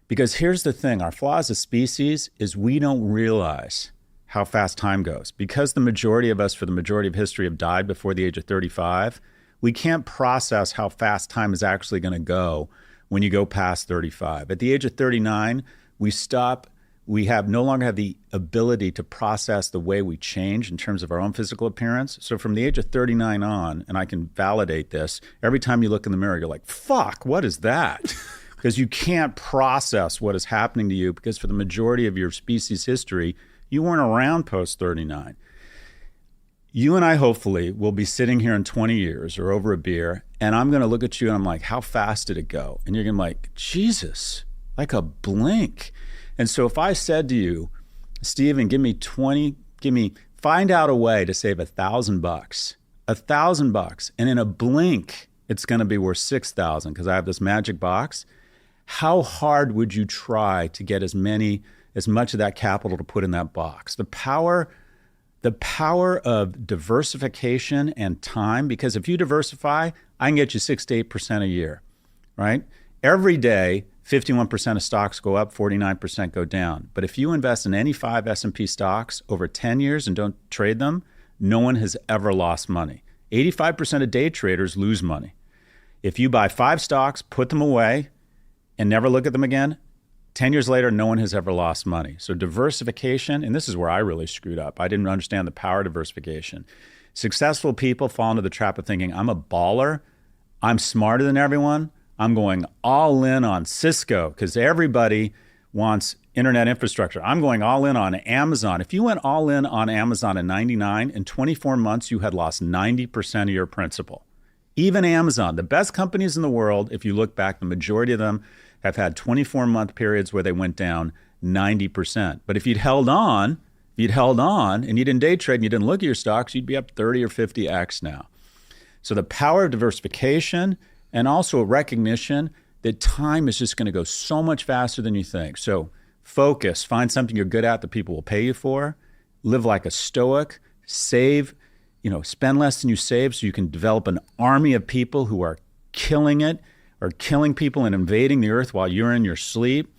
Because here's the thing, our flaw as a species is we don't realize how fast time goes. Because the majority of us, for the majority of history, have died before the age of 35, we can't process how fast time is actually going to go when you go past 35. At the age of 39, we no longer have the ability to process the way we change in terms of our own physical appearance. So from the age of 39 on, and I can validate this, every time you look in the mirror, you're like, fuck, what is that? Because you can't process what is happening to you, because for the majority of your species history, you weren't around post 39. You and I hopefully will be sitting here in 20 years or over a beer, and I'm going to look at you and I'm like, how fast did it go? And you're going to be like, Jesus, like a blink. And so if I said to you, Stephen, find out a way to save $1,000, and in a blink, it's going to be worth 6,000 because I have this magic box. How hard would you try to get as much of that capital to put in that box? The power of diversification and time, because if you diversify, I can get you 6 to 8% a year, right? Every day, 51% of stocks go up, 49% go down. But if you invest in any 5 S&P stocks over 10 years and don't trade them, no one has ever lost money. 85% of day traders lose money. If you buy 5 stocks, put them away, and never look at them again, 10 years later, no one has ever lost money. So diversification, and this is where I really screwed up. I didn't understand the power of diversification. Successful people fall into the trap of thinking, I'm a baller, I'm smarter than everyone, I'm going all in on Cisco because everybody wants internet infrastructure. I'm going all in on Amazon. If you went all in on Amazon in 99, in 24 months, you had lost 90% of your principal. Even Amazon, the best companies in the world, if you look back, the majority of them have had 24-month periods where they went down 90%. But if you'd held on and you didn't day trade and you didn't look at your stocks, you'd be up 30 or 50x now. So the power of diversification and also a recognition that time is just going to go so much faster than you think. So focus, find something you're good at that people will pay you for, live like a stoic, save, spend less than you save so you can develop an army of people who are killing it or killing people and invading the earth while you're in your sleep,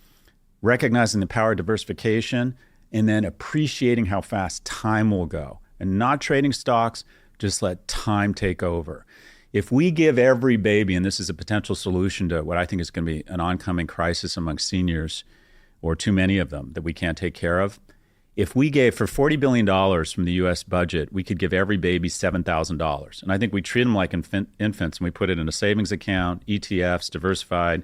recognizing the power of diversification, and then appreciating how fast time will go and not trading stocks, just let time take over. If we give every baby, and this is a potential solution to what I think is going to be an oncoming crisis among seniors, or too many of them that we can't take care of, if we gave for $40 billion from the U.S. budget, we could give every baby $7,000. And I think we treat them like infants and we put it in a savings account, ETFs, diversified.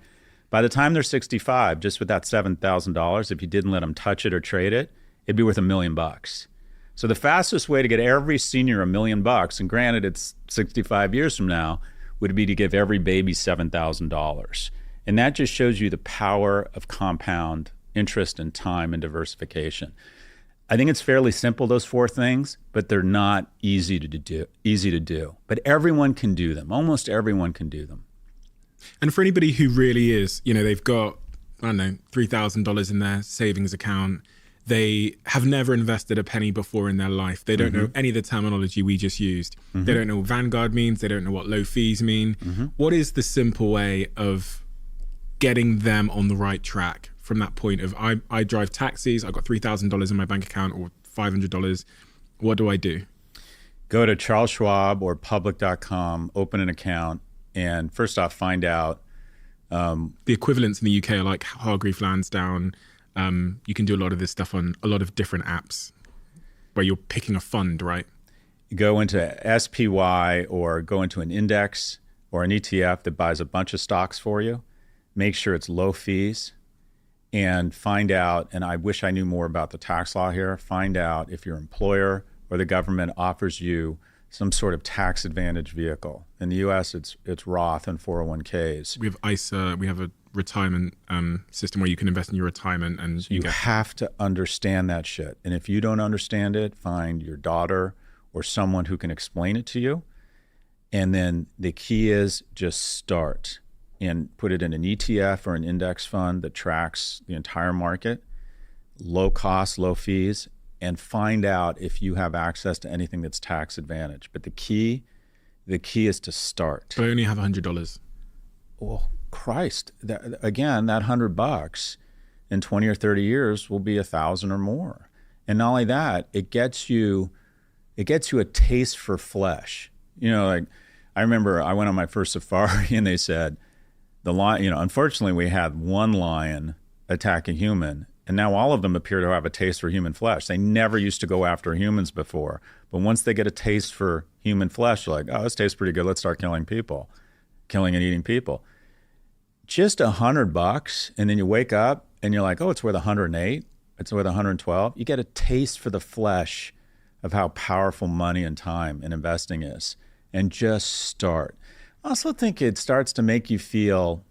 By the time they're 65, just with that $7,000, if you didn't let them touch it or trade it, it'd be worth $1 million. So the fastest way to get every senior $1 million, and granted it's 65 years from now, would be to give every baby $7,000. And that just shows you the power of compound interest and time and diversification. I think it's fairly simple, those four things, but they're not easy to do. But everyone can do them. Almost everyone can do them.
And for anybody who really is, they've got, $3,000 in their savings account. They have never invested a penny before in their life. They don't know any of the terminology we just used. They don't know what Vanguard means. They don't know what low fees mean. What is the simple way of getting them on the right track from that point of I drive taxis, I've got $3,000 in my bank account or $500. What do I do?
Go to Charles Schwab or public.com, open an account, and first off, find out.
The equivalents in the UK are like Hargreaves Lansdown. You can do a lot of this stuff on a lot of different apps where you're picking a fund, right?
Go into SPY or go into an index or an ETF that buys a bunch of stocks for you. Make sure it's low fees and find out, and I wish I knew more about the tax law here, find out if your employer or the government offers you some sort of tax advantage vehicle. In the US, it's Roth and 401ks.
We have ISA, we have a retirement system where you can invest in your retirement, and
so you have to understand that shit. And if you don't understand it, find your daughter or someone who can explain it to you. And then the key is just start and put it in an ETF or an index fund that tracks the entire market, low cost, low fees, and find out if you have access to anything that's tax advantage. But the key is to start.
But I only have $100.
Well, Christ, that $100 in 20 or 30 years will be 1,000 or more. And not only that, it gets you a taste for flesh. Like I remember I went on my first safari and they said the lion, unfortunately we had one lion attack a human, and now all of them appear to have a taste for human flesh. They never used to go after humans before, but once they get a taste for human flesh, they're like, oh, this tastes pretty good. Let's start killing and eating people. Just $100, and then you wake up and you're like, oh, it's worth 108. It's worth 112. You get a taste for the flesh of how powerful money and time and investing is, and just start. I also think it starts to make you feel,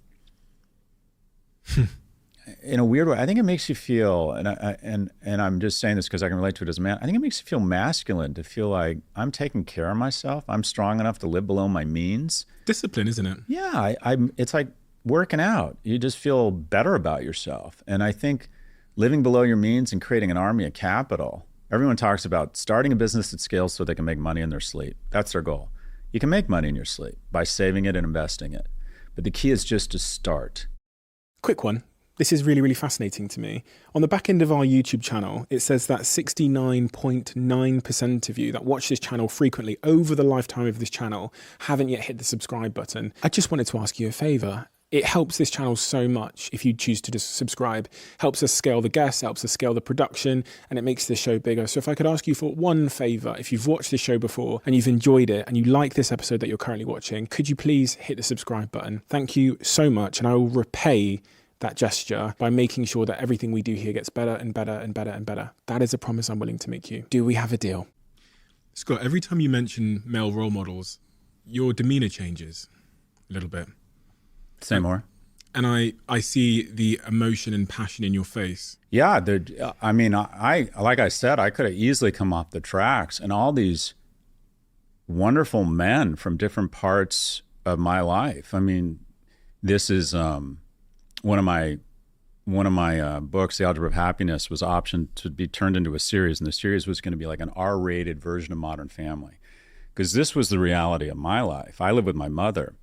in a weird way, I think it makes you feel, and I'm just saying this because I can relate to it as a man, I think it makes you feel masculine to feel like I'm taking care of myself. I'm strong enough to live below my means.
Discipline, isn't it?
Yeah, it's like working out. You just feel better about yourself. And I think living below your means and creating an army of capital, everyone talks about starting a business that scales so they can make money in their sleep. That's their goal. You can make money in your sleep by saving it and investing it. But the key is just to start.
Quick one. This is really, really fascinating to me. On the back end of our YouTube channel, it says that 69.9% of you that watch this channel frequently over the lifetime of this channel haven't yet hit the subscribe button. I just wanted to ask you a favor. It helps this channel so much if you choose to just subscribe. Helps us scale the guests, helps us scale the production, and it makes this show bigger. So if I could ask you for one favor, if you've watched this show before and you've enjoyed it and you like this episode that you're currently watching, could you please hit the subscribe button? Thank you so much, and I will repay that gesture by making sure that everything we do here gets better and better and better and better. That is a promise I'm willing to make you. Do we have a deal? Scott, every time you mention male role models, your demeanor changes a little bit.
Say more.
and I see the emotion and passion in your face.
Yeah, I mean, I like I said, I could have easily come off the tracks, and all these wonderful men from different parts of my life. I mean, this is one of my books, The Algebra of Happiness, was optioned to be turned into a series, and the series was going to be like an R-rated version of Modern Family, because this was the reality of my life. I lived with my mother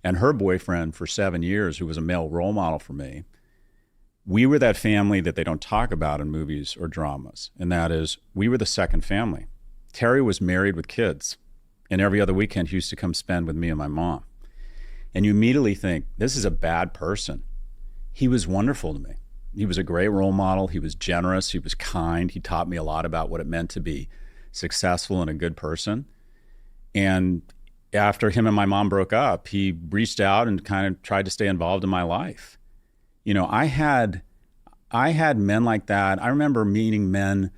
and her boyfriend for 7 years, who was a male role model for me. We were that family that they don't talk about in movies or dramas, and that is, we were the second family. Terry was married with kids, and every other weekend he used to come spend with me and my mom. And you immediately think, this is a bad person. He was wonderful to me. He was a great role model. He was generous. He was kind. He taught me a lot about what it meant to be successful and a good person. And after him and my mom broke up, he reached out and kind of tried to stay involved in my life. You know, I had men like that. I remember meeting men.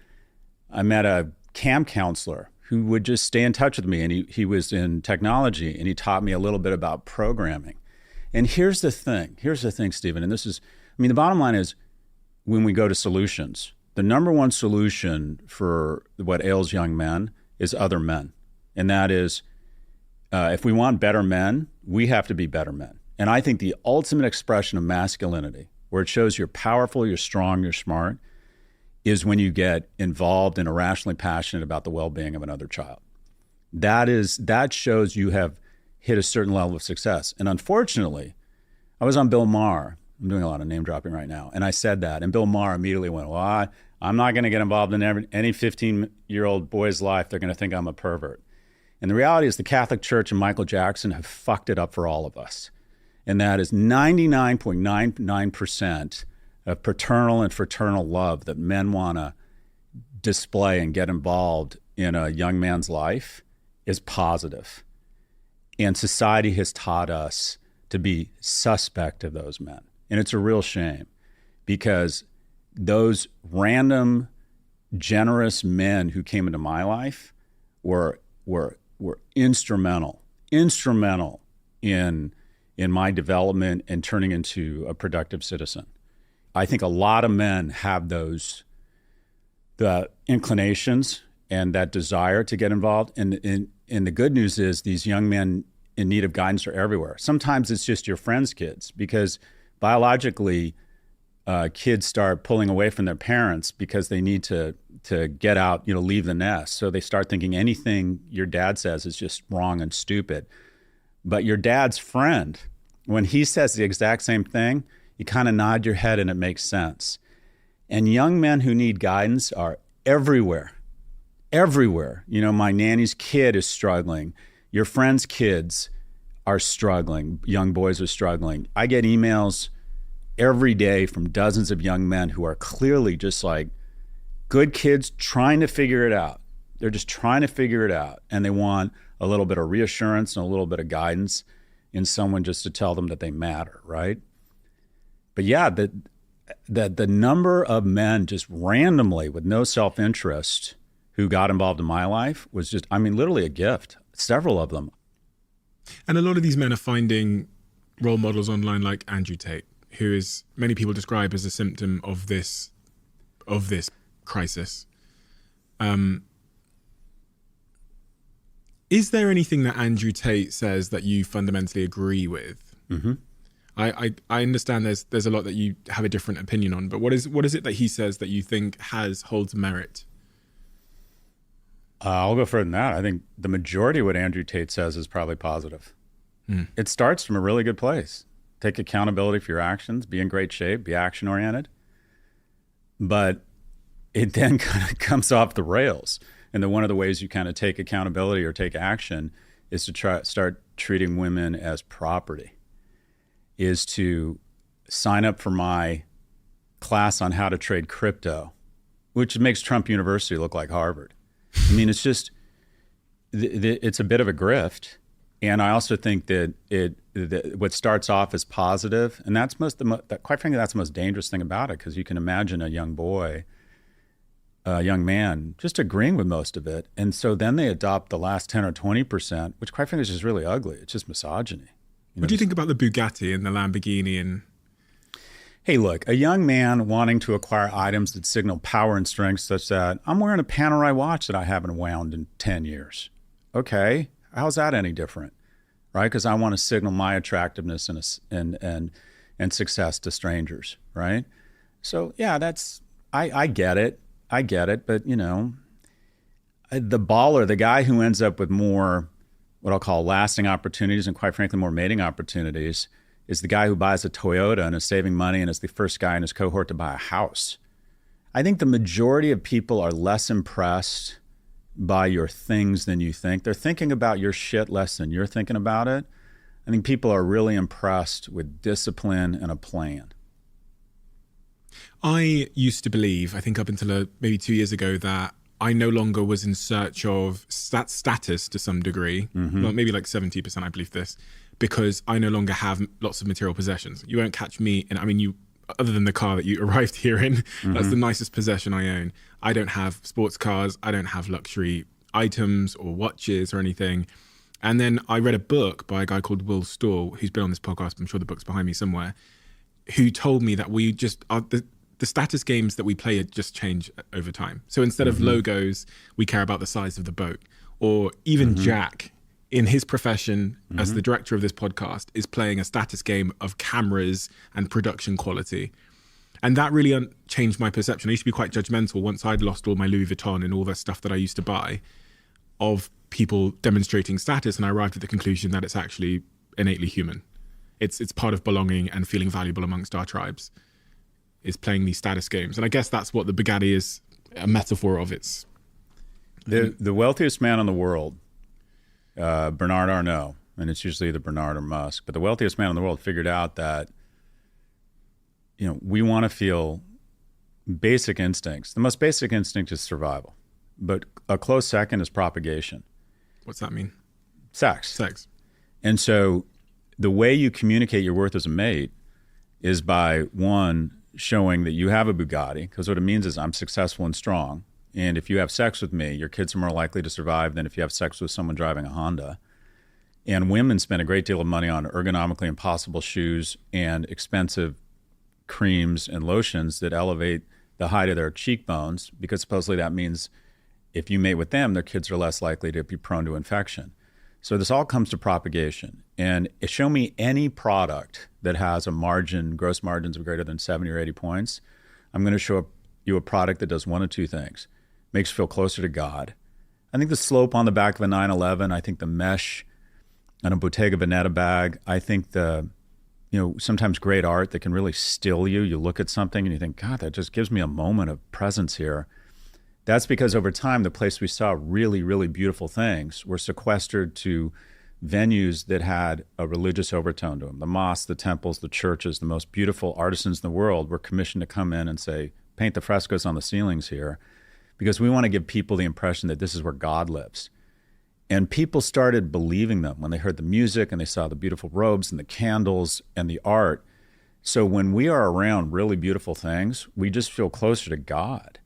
I met a camp counselor who would just stay in touch with me, and he was in technology, and he taught me a little bit about programming. And here's the thing, Stephen, and this is, I mean, the bottom line is, when we go to solutions, the number one solution for what ails young men is other men. And that is, if we want better men, we have to be better men. And I think the ultimate expression of masculinity, where it shows you're powerful, you're strong, you're smart, is when you get involved and irrationally passionate about the well-being of another child. That shows you have hit a certain level of success. And unfortunately, I was on Bill Maher. I'm doing a lot of name dropping right now. And I said that. And Bill Maher immediately went, well, I'm not going to get involved in any 15-year-old boy's life. They're going to think I'm a pervert. And the reality is the Catholic Church and Michael Jackson have fucked it up for all of us. And that is 99.99% of paternal and fraternal love that men want to display and get involved in a young man's life is positive. And society has taught us to be suspect of those men. And it's a real shame, because those random, generous men who came into my life were instrumental in my development and turning into a productive citizen. I think a lot of men have the inclinations and that desire to get involved. And the good news is these young men in need of guidance are everywhere. Sometimes it's just your friends' kids, because biologically, kids start pulling away from their parents because they need to get out, leave the nest. So they start thinking anything your dad says is just wrong and stupid. But your dad's friend, when he says the exact same thing, you kind of nod your head and it makes sense. And young men who need guidance are everywhere. My nanny's kid is struggling. Your friends' kids are struggling. Young boys are struggling. I get emails every day from dozens of young men who are clearly just like good kids trying to figure it out. They're just trying to figure it out. And they want a little bit of reassurance and a little bit of guidance in someone just to tell them that they matter, right? But yeah, the number of men just randomly with no self-interest who got involved in my life was just, literally a gift. Several of them.
And a lot of these men are finding role models online like Andrew Tate, who is many people describe as a symptom of this crisis. Is there anything that Andrew Tate says that you fundamentally agree with?
Mm-hmm.
I understand there's a lot that you have a different opinion on, but what is it that he says that you think holds merit?
I'll go further than that. I think the majority of what Andrew Tate says is probably positive. It starts from a really good place. Take accountability for your actions, be in great shape, be action-oriented. But it then kind of comes off the rails. And then one of the ways you kind of take accountability or take action is to start treating women as property, is to sign up for my class on how to trade crypto, which makes Trump University look like Harvard. It's just, it's a bit of a grift. And I also think that what starts off as positive, and that's quite frankly, that's the most dangerous thing about it, because you can imagine a young boy, a young man, just agreeing with most of it. And so then they adopt the last 10 or 20%, which quite frankly is just really ugly. It's just misogyny.
What do you think about the Bugatti and the Lamborghini and
Hey, look, a young man wanting to acquire items that signal power and strength, such that I'm wearing a Panerai watch that I haven't wound in 10 years. Okay, how's that any different, right? Because I want to signal my attractiveness and success to strangers, right? So yeah, I get it, but you know, the baller, the guy who ends up with more, what I'll call lasting opportunities, and quite frankly, more mating opportunities, is the guy who buys a Toyota and is saving money and is the first guy in his cohort to buy a house. I think the majority of people are less impressed by your things than you think. They're thinking about your shit less than you're thinking about it. I think people are really impressed with discipline and a plan.
I used to believe, I think up until maybe 2 years ago, that I no longer was in search of status to some degree. Well, maybe like 70% I believe this, because I no longer have lots of material possessions. You won't catch me, and I mean, other than the car that you arrived here in, that's the nicest possession I own. I don't have sports cars. I don't have luxury items or watches or anything. And then I read a book by a guy called Will Stall, who's been on this podcast. I'm sure the book's behind me somewhere, who told me that we just are the status games that we play just change over time. So instead of logos, we care about the size of the boat. Or even Jack, in his profession as the director of this podcast, is playing a status game of cameras and production quality. And that really changed my perception. I used to be quite judgmental once I'd lost all my Louis Vuitton and all the stuff that I used to buy of people demonstrating status. And I arrived at the conclusion that it's actually innately human. It's part of belonging and feeling valuable amongst our tribes, is playing these status games. And I guess that's what the Bugatti is a metaphor of. It's
the wealthiest man in the world, Bernard Arnault, and it's usually either Bernard or Musk, but the wealthiest man in the world figured out that, you know, we want to feel basic instincts. The most basic instinct is survival, but a close second is propagation.
What's that mean?
Sex. And so the way you communicate your worth as a mate is by, one, showing that you have a Bugatti, because what it means is I'm successful and strong. And if you have sex with me, your kids are more likely to survive than if you have sex with someone driving a Honda. And women spend a great deal of money on ergonomically impossible shoes and expensive creams and lotions that elevate the height of their cheekbones, because supposedly that means if you mate with them, their kids are less likely to be prone to infection. So this all comes to propagation. And show me any product that has a margin, gross margins of greater than 70 or 80 points. I'm going to show you a product that does one of two things. Makes you feel closer to God. I think the slope on the back of a 911, I think the mesh on a Bottega Veneta bag, I think sometimes great art that can really still you. You look at something and you think, God, that just gives me a moment of presence here. That's because over time, the place we saw really, really beautiful things were sequestered to venues that had a religious overtone to them. The mosques, the temples, the churches, the most beautiful artisans in the world were commissioned to come in and say, paint the frescoes on the ceilings here, because we want to give people the impression that this is where God lives. And people started believing them when they heard the music and they saw the beautiful robes and the candles and the art. So when we are around really beautiful things, we just feel closer to God.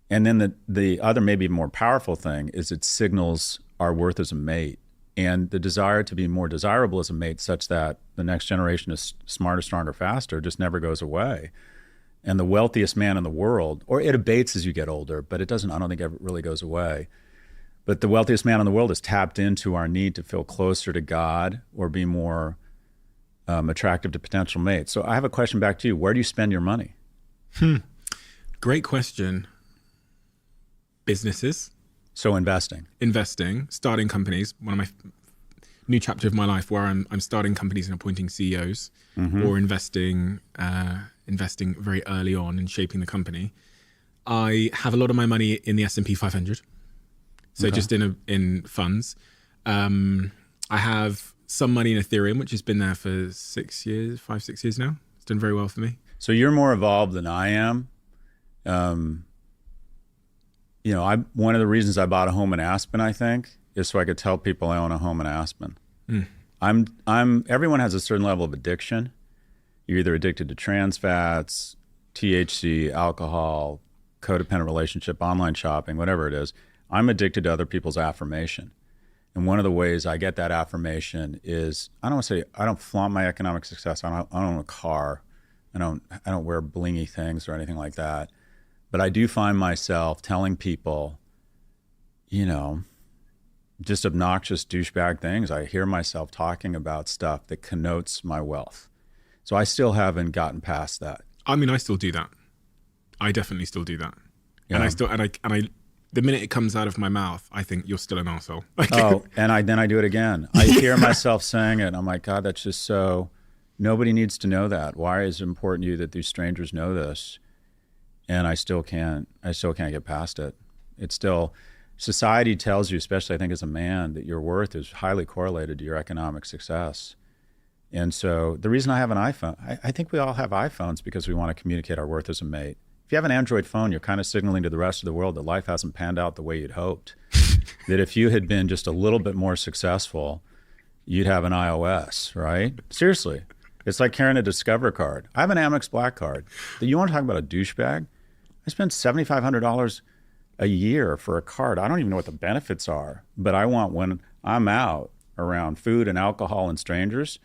And then the other, maybe more powerful thing is it signals our worth as a mate and the desire to be more desirable as a mate, such that the next generation is smarter, stronger, faster, just never goes away. And the wealthiest man in the world, or it abates as you get older, but I don't think it really goes away. But the wealthiest man in the world is tapped into our need to feel closer to God or be more attractive to potential mates. So I have a question back to you. Where do you spend your money?
Great question. Businesses.
So investing,
starting companies. One of my new chapter of my life where I'm starting companies and appointing CEOs, or investing very early on in shaping the company. I have a lot of my money in the S&P 500, so just in funds. I have some money in Ethereum, which has been there for 5-6 years now. It's done very well for me.
So you're more evolved than I am. One of the reasons I bought a home in Aspen, I think, is so I could tell people I own a home in Aspen. Everyone has a certain level of addiction. You're either addicted to trans fats, THC, alcohol, codependent relationship, online shopping, whatever it is. I'm addicted to other people's affirmation. And one of the ways I get that affirmation is, I don't flaunt my economic success. I don't own a car. I don't wear blingy things or anything like that. But I do find myself telling people, you know, just obnoxious douchebag things. I hear myself talking about stuff that connotes my wealth. So I still haven't gotten past that.
I mean, I still do that. I definitely still do that.
Yeah.
And I the minute it comes out of my mouth, I think you're still an arsehole.
Oh, and then I do it again. I hear myself saying it. And I'm like, God, that's just so, nobody needs to know that. Why is it important to you that these strangers know this? And I still can't get past it. It's still, society tells you, especially I think as a man, that your worth is highly correlated to your economic success. And so the reason I have an iPhone, I think we all have iPhones because we want to communicate our worth as a mate. If you have an Android phone, you're kind of signaling to the rest of the world that life hasn't panned out the way you'd hoped. That if you had been just a little bit more successful, you'd have an iOS, right? Seriously. It's like carrying a Discover card. I have an Amex Black card. You want to talk about a douchebag? I spend $7,500 a year for a card. I don't even know what the benefits are, but I want, when I'm out around food and alcohol and strangers,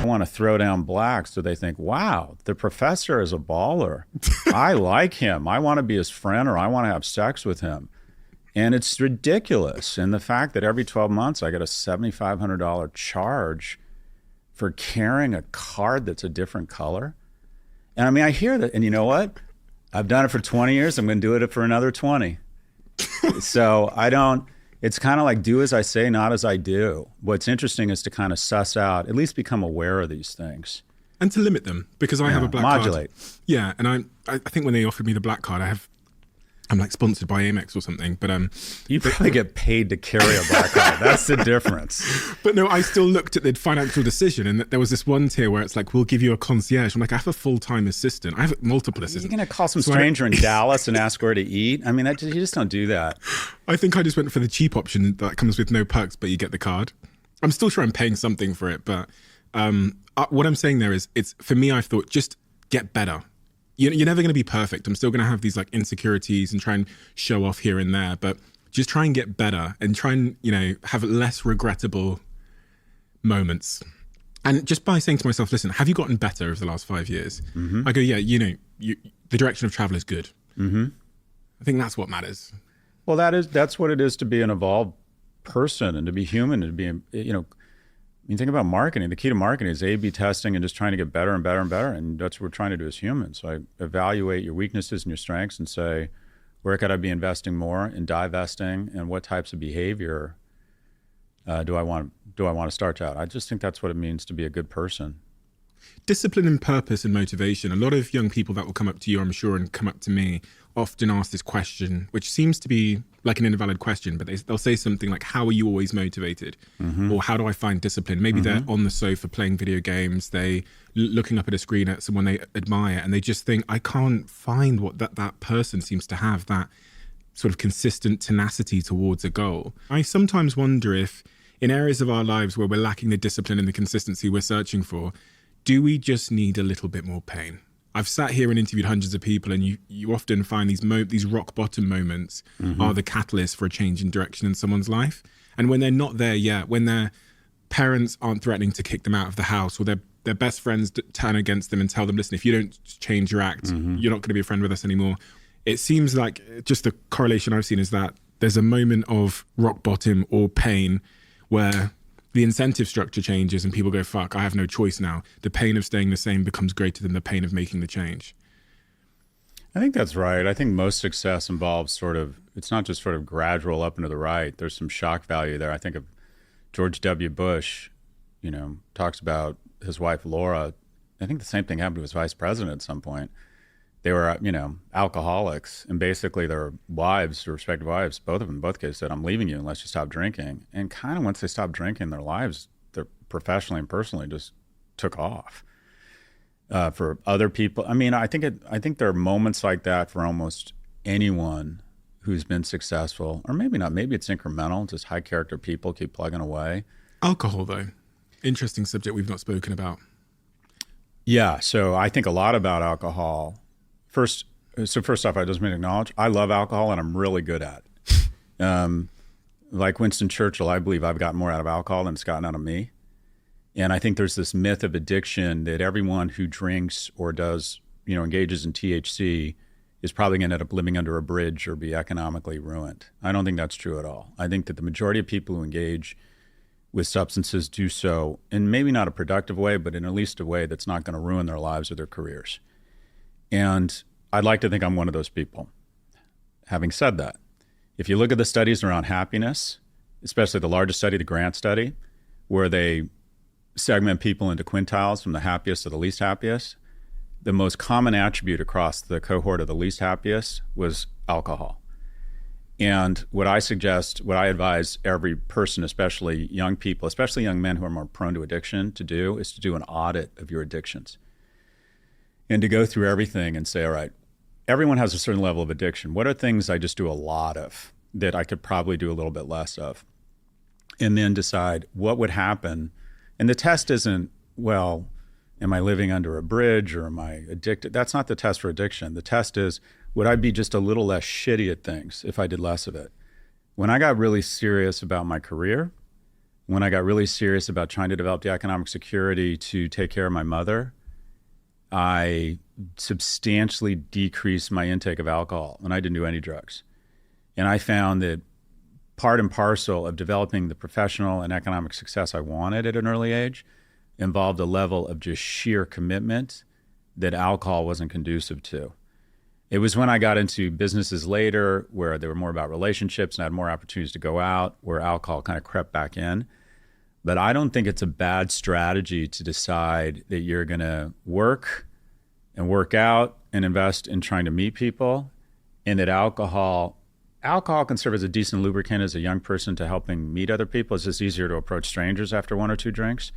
want to throw down black so they think, wow, the professor is a baller. I like him. I want to be his friend, or I want to have sex with him. And it's ridiculous. And the fact that every 12 months I get a $7,500 charge for carrying a card that's a different color. And I mean, I hear that. And you know what? I've done it for 20 years. I'm going to do it for another 20. So it's kind of like do as I say, not as I do. What's interesting is to kind of suss out, at least become aware of these things.
And to limit them, because I have a black
modulate.
card. Yeah, and I think when they offered me the black card, I'm like sponsored by Amex or something, but
you probably get paid to carry a black card. That's the difference.
But no, I still looked at the financial decision, and there was this one tier where it's like, we'll give you a concierge. I'm like, I have a full-time assistant. I have multiple assistants.
You're going to call some stranger in Dallas and ask where to eat? I mean, you just don't do that.
I think I just went for the cheap option that comes with no perks, but you get the card. I'm still sure I'm paying something for it, but what I'm saying there is, it's for me, I've thought, just get better. You're never going to be perfect. I'm still going to have these like insecurities and try and show off here and there, but just try and get better and try and, have less regrettable moments. And just by saying to myself, listen, have you gotten better over the last 5 years? Mm-hmm. I go, yeah, the direction of travel is good. Mm-hmm. I think that's what matters.
Well, that's what it is to be an evolved person and to be human and to be, you think about marketing. The key to marketing is A/B testing and just trying to get better and better and better. And that's what we're trying to do as humans. So I evaluate your weaknesses and your strengths and say, where could I be investing more and divesting, and what types of behavior do I want to start out? I just think that's what it means to be a good person.
Discipline and purpose and motivation. A lot of young people that will come up to you, I'm sure, and come up to me often ask this question, which seems to be like an invalid question, but they'll say something like, how are you always motivated? Mm-hmm. Or how do I find discipline? Maybe they're on the sofa playing video games, they looking up at a screen at someone they admire, and they just think, I can't find what that person seems to have, that sort of consistent tenacity towards a goal. I sometimes wonder if in areas of our lives where we're lacking the discipline and the consistency we're searching for, do we just need a little bit more pain? I've sat here and interviewed hundreds of people, and you often find these rock bottom moments are the catalyst for a change in direction in someone's life. And when they're not there yet, when their parents aren't threatening to kick them out of the house, or their best friends turn against them and tell them, listen, if you don't change your act, you're not going to be a friend with us anymore. It seems like just the correlation I've seen is that there's a moment of rock bottom or pain where the incentive structure changes and people go, fuck, I have no choice now. The pain of staying the same becomes greater than the pain of making the change.
I think that's right. I think most success involves it's not just sort of gradual up and to the right. There's some shock value there. I think of George W. Bush, talks about his wife, Laura. I think the same thing happened to his vice president at some point. They were, alcoholics, and basically their wives, their respective wives, both of them in both cases said, I'm leaving you unless you stop drinking. And kind of once they stopped drinking, their lives, their professionally and personally, just took off. For other people, I think there are moments like that for almost anyone who's been successful, or maybe not. Maybe it's incremental. Just high character people keep plugging away.
Alcohol, though, interesting subject we've not spoken about.
Yeah, so I think a lot about alcohol. First off, I just want to acknowledge I love alcohol and I'm really good at it. Like Winston Churchill, I believe I've gotten more out of alcohol than it's gotten out of me. And I think there's this myth of addiction that everyone who drinks or does, engages in THC is probably going to end up living under a bridge or be economically ruined. I don't think that's true at all. I think that the majority of people who engage with substances do so in maybe not a productive way, but in at least a way that's not going to ruin their lives or their careers. And I'd like to think I'm one of those people. Having said that, if you look at the studies around happiness, especially the largest study, the Grant study, where they segment people into quintiles from the happiest to the least happiest, the most common attribute across the cohort of the least happiest was alcohol. And what I advise every person, especially young people, especially young men who are more prone to addiction, to do is to do an audit of your addictions. And to go through everything and say, all right, everyone has a certain level of addiction. What are things I just do a lot of that I could probably do a little bit less of? And then decide what would happen. And the test isn't, well, am I living under a bridge or am I addicted? That's not the test for addiction. The test is, would I be just a little less shitty at things if I did less of it? When I got really serious about my career, when I got really serious about trying to develop the economic security to take care of my mother, I substantially decreased my intake of alcohol, and I didn't do any drugs. And I found that part and parcel of developing the professional and economic success I wanted at an early age involved a level of just sheer commitment that alcohol wasn't conducive to. It was when I got into businesses later where they were more about relationships and I had more opportunities to go out where alcohol kind of crept back in. But I don't think it's a bad strategy to decide that you're going to work and work out and invest in trying to meet people, and that alcohol can serve as a decent lubricant as a young person to helping meet other people. It's just easier to approach strangers after one or two drinks.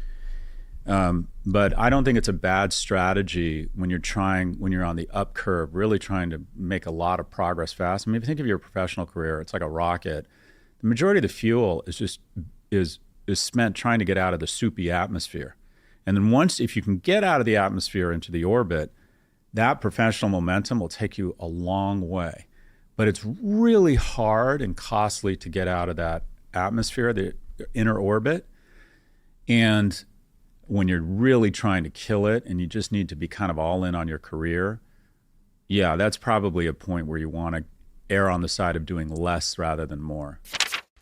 But I don't think it's a bad strategy when you're on the up curve, really trying to make a lot of progress fast. I mean, if you think of your professional career, it's like a rocket. The majority of the fuel is spent trying to get out of the soupy atmosphere. And then if you can get out of the atmosphere into the orbit, that professional momentum will take you a long way. But it's really hard and costly to get out of that atmosphere, the inner orbit. And when you're really trying to kill it and you just need to be kind of all in on your career, yeah, that's probably a point where you want to err on the side of doing less rather than more.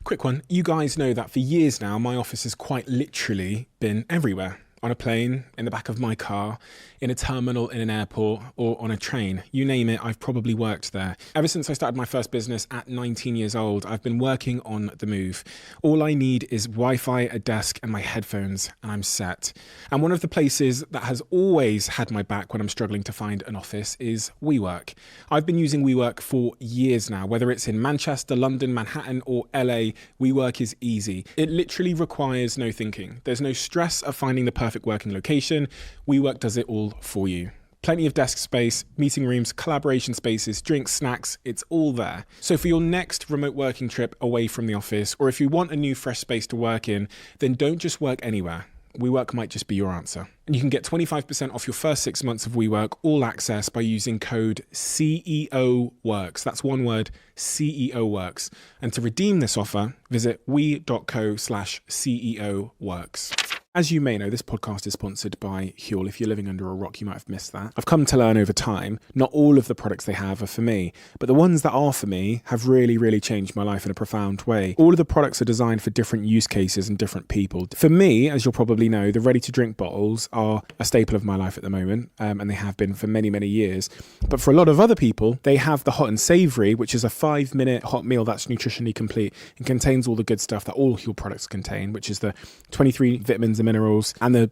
Quick one. You guys know that for years now, my office has quite literally been everywhere. On a plane, in the back of my car, in a terminal, in an airport, or on a train. You name it, I've probably worked there. Ever since I started my first business at 19 years old, I've been working on the move. All I need is Wi-Fi, a desk, and my headphones, and I'm set. And one of the places that has always had my back when I'm struggling to find an office is WeWork. I've been using WeWork for years now. Whether it's in Manchester, London, Manhattan, or LA, WeWork is easy. It literally requires no thinking. There's no stress of finding the perfect working location. WeWork does it all for you. Plenty of desk space, meeting rooms, collaboration spaces, drinks, snacks, it's all there. So for your next remote working trip away from the office, or if you want a new fresh space to work in, then don't just work anywhere. WeWork might just be your answer. And you can get 25% off your first 6 months of WeWork All Access by using code CEOWORKS. That's one word, CEOWORKS. And to redeem this offer, visit we.co/CEOWORKS. As you may know, this podcast is sponsored by Huel. If you're living under a rock, you might have missed that. I've come to learn over time, not all of the products they have are for me, but the ones that are for me have really, really changed my life in a profound way. All of the products are designed for different use cases and different people. For me, as you'll probably know, the ready-to-drink bottles are a staple of my life at the moment, and they have been for many, many years. But for a lot of other people, they have the hot and savory, which is a 5-minute hot meal that's nutritionally complete and contains all the good stuff that all Huel products contain, which is the 23 vitamins and minerals and the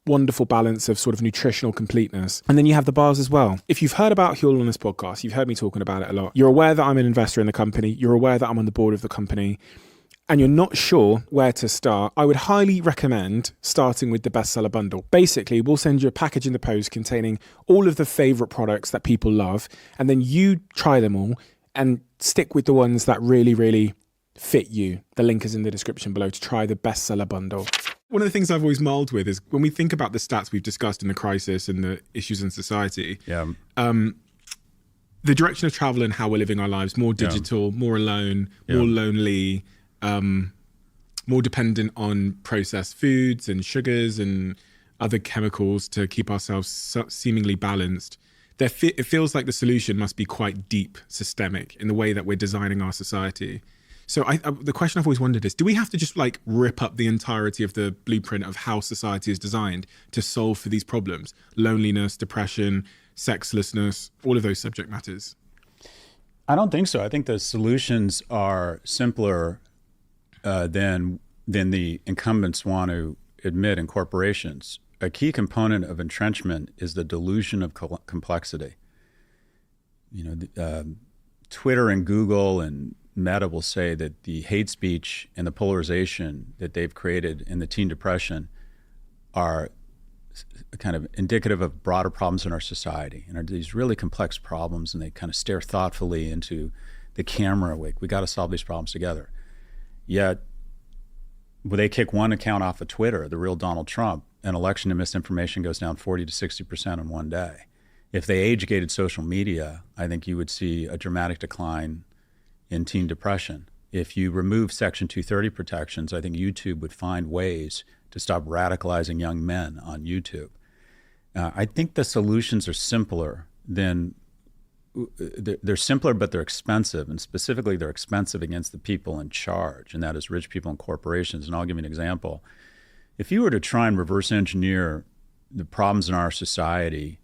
wonderful balance of sort of nutritional completeness. And then you have the bars as well. If you've heard about Huel on this podcast, you've heard me talking about it a lot. You're aware that I'm an investor in the company. You're aware that I'm on the board of the company. And you're not sure where to start, I would highly recommend starting with the bestseller bundle. Basically, we'll send you a package in the post containing all of the favorite products that people love. And then you try them all and stick with the ones that really, really fit you. The link is in the description below to try the bestseller bundle. One of the things I've always mulled with is when we think about the stats we've discussed in the crisis and the issues in society, the direction of travel and how we're living our lives, more digital, more alone, more lonely, more dependent on processed foods and sugars and other chemicals to keep ourselves seemingly balanced. It feels like the solution must be quite deep, systemic in the way that we're designing our society. So the question I've always wondered is, do we have to just like rip up the entirety of the blueprint of how society is designed to solve for these problems? Loneliness, depression, sexlessness, all of those subject matters.
I don't think so. I think the solutions are simpler than the incumbents want to admit in corporations. A key component of entrenchment is the delusion of complexity. Twitter and Google and Meta will say that the hate speech and the polarization that they've created in the teen depression are kind of indicative of broader problems in our society and are these really complex problems, and they kind of stare thoughtfully into the camera like, we got to solve these problems together. Yet, when they kick one account off of Twitter, the real Donald Trump, an election and misinformation goes down 40 to 60% in one day. If they age-gated social media, I think you would see a dramatic decline in teen depression. If you remove Section 230 protections, I think YouTube would find ways to stop radicalizing young men on YouTube. I think the solutions are simpler than, they're simpler, but they're expensive. And specifically, they're expensive against the people in charge, and that is rich people and corporations. And I'll give you an example. If you were to try and reverse engineer the problems in our society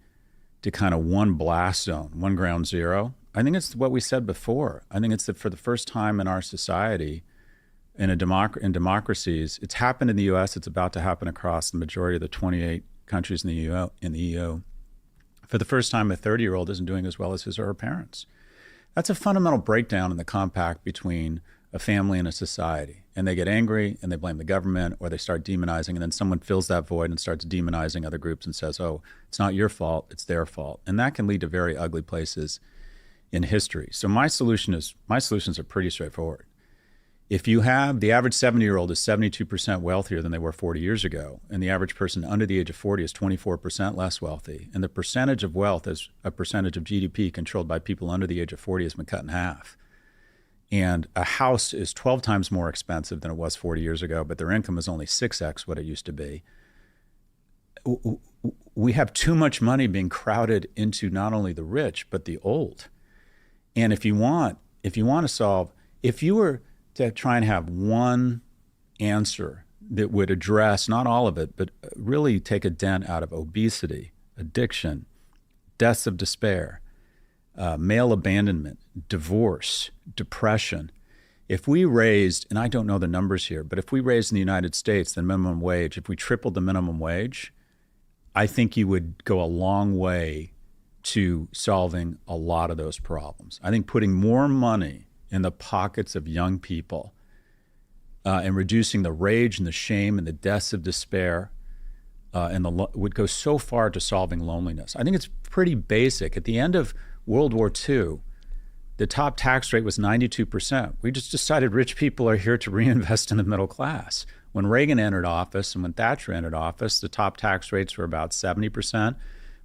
to kind of one blast zone, one ground zero, I think it's what we said before. I think it's that for the first time in our society, in democracies, it's happened in the U.S., it's about to happen across the majority of the 28 countries in the EU. For the first time, a 30-year-old isn't doing as well as his or her parents. That's a fundamental breakdown in the compact between a family and a society. And they get angry and they blame the government, or they start demonizing, and then someone fills that void and starts demonizing other groups and says, oh, it's not your fault, it's their fault. And that can lead to very ugly places in history. So my solutions are pretty straightforward. If you have the average 70-year-old is 72% wealthier than they were 40 years ago, and the average person under the age of 40 is 24% less wealthy, and the percentage of wealth as a percentage of GDP controlled by people under the age of 40 has been cut in half, and a house is 12 times more expensive than it was 40 years ago, but their income is only 6x what it used to be, we have too much money being crowded into not only the rich, but the old. And if you were to try and have one answer that would address not all of it, but really take a dent out of obesity, addiction, deaths of despair, male abandonment, divorce, depression. If we raised, and I don't know the numbers here, but if we raised in the United States the minimum wage, if we tripled the minimum wage, I think you would go a long way to solving a lot of those problems. I think putting more money in the pockets of young people and reducing the rage and the shame and the deaths of despair would go so far to solving loneliness. I think it's pretty basic. At the end of World War II, the top tax rate was 92%. We just decided rich people are here to reinvest in the middle class. When Reagan entered office and when Thatcher entered office, the top tax rates were about 70%.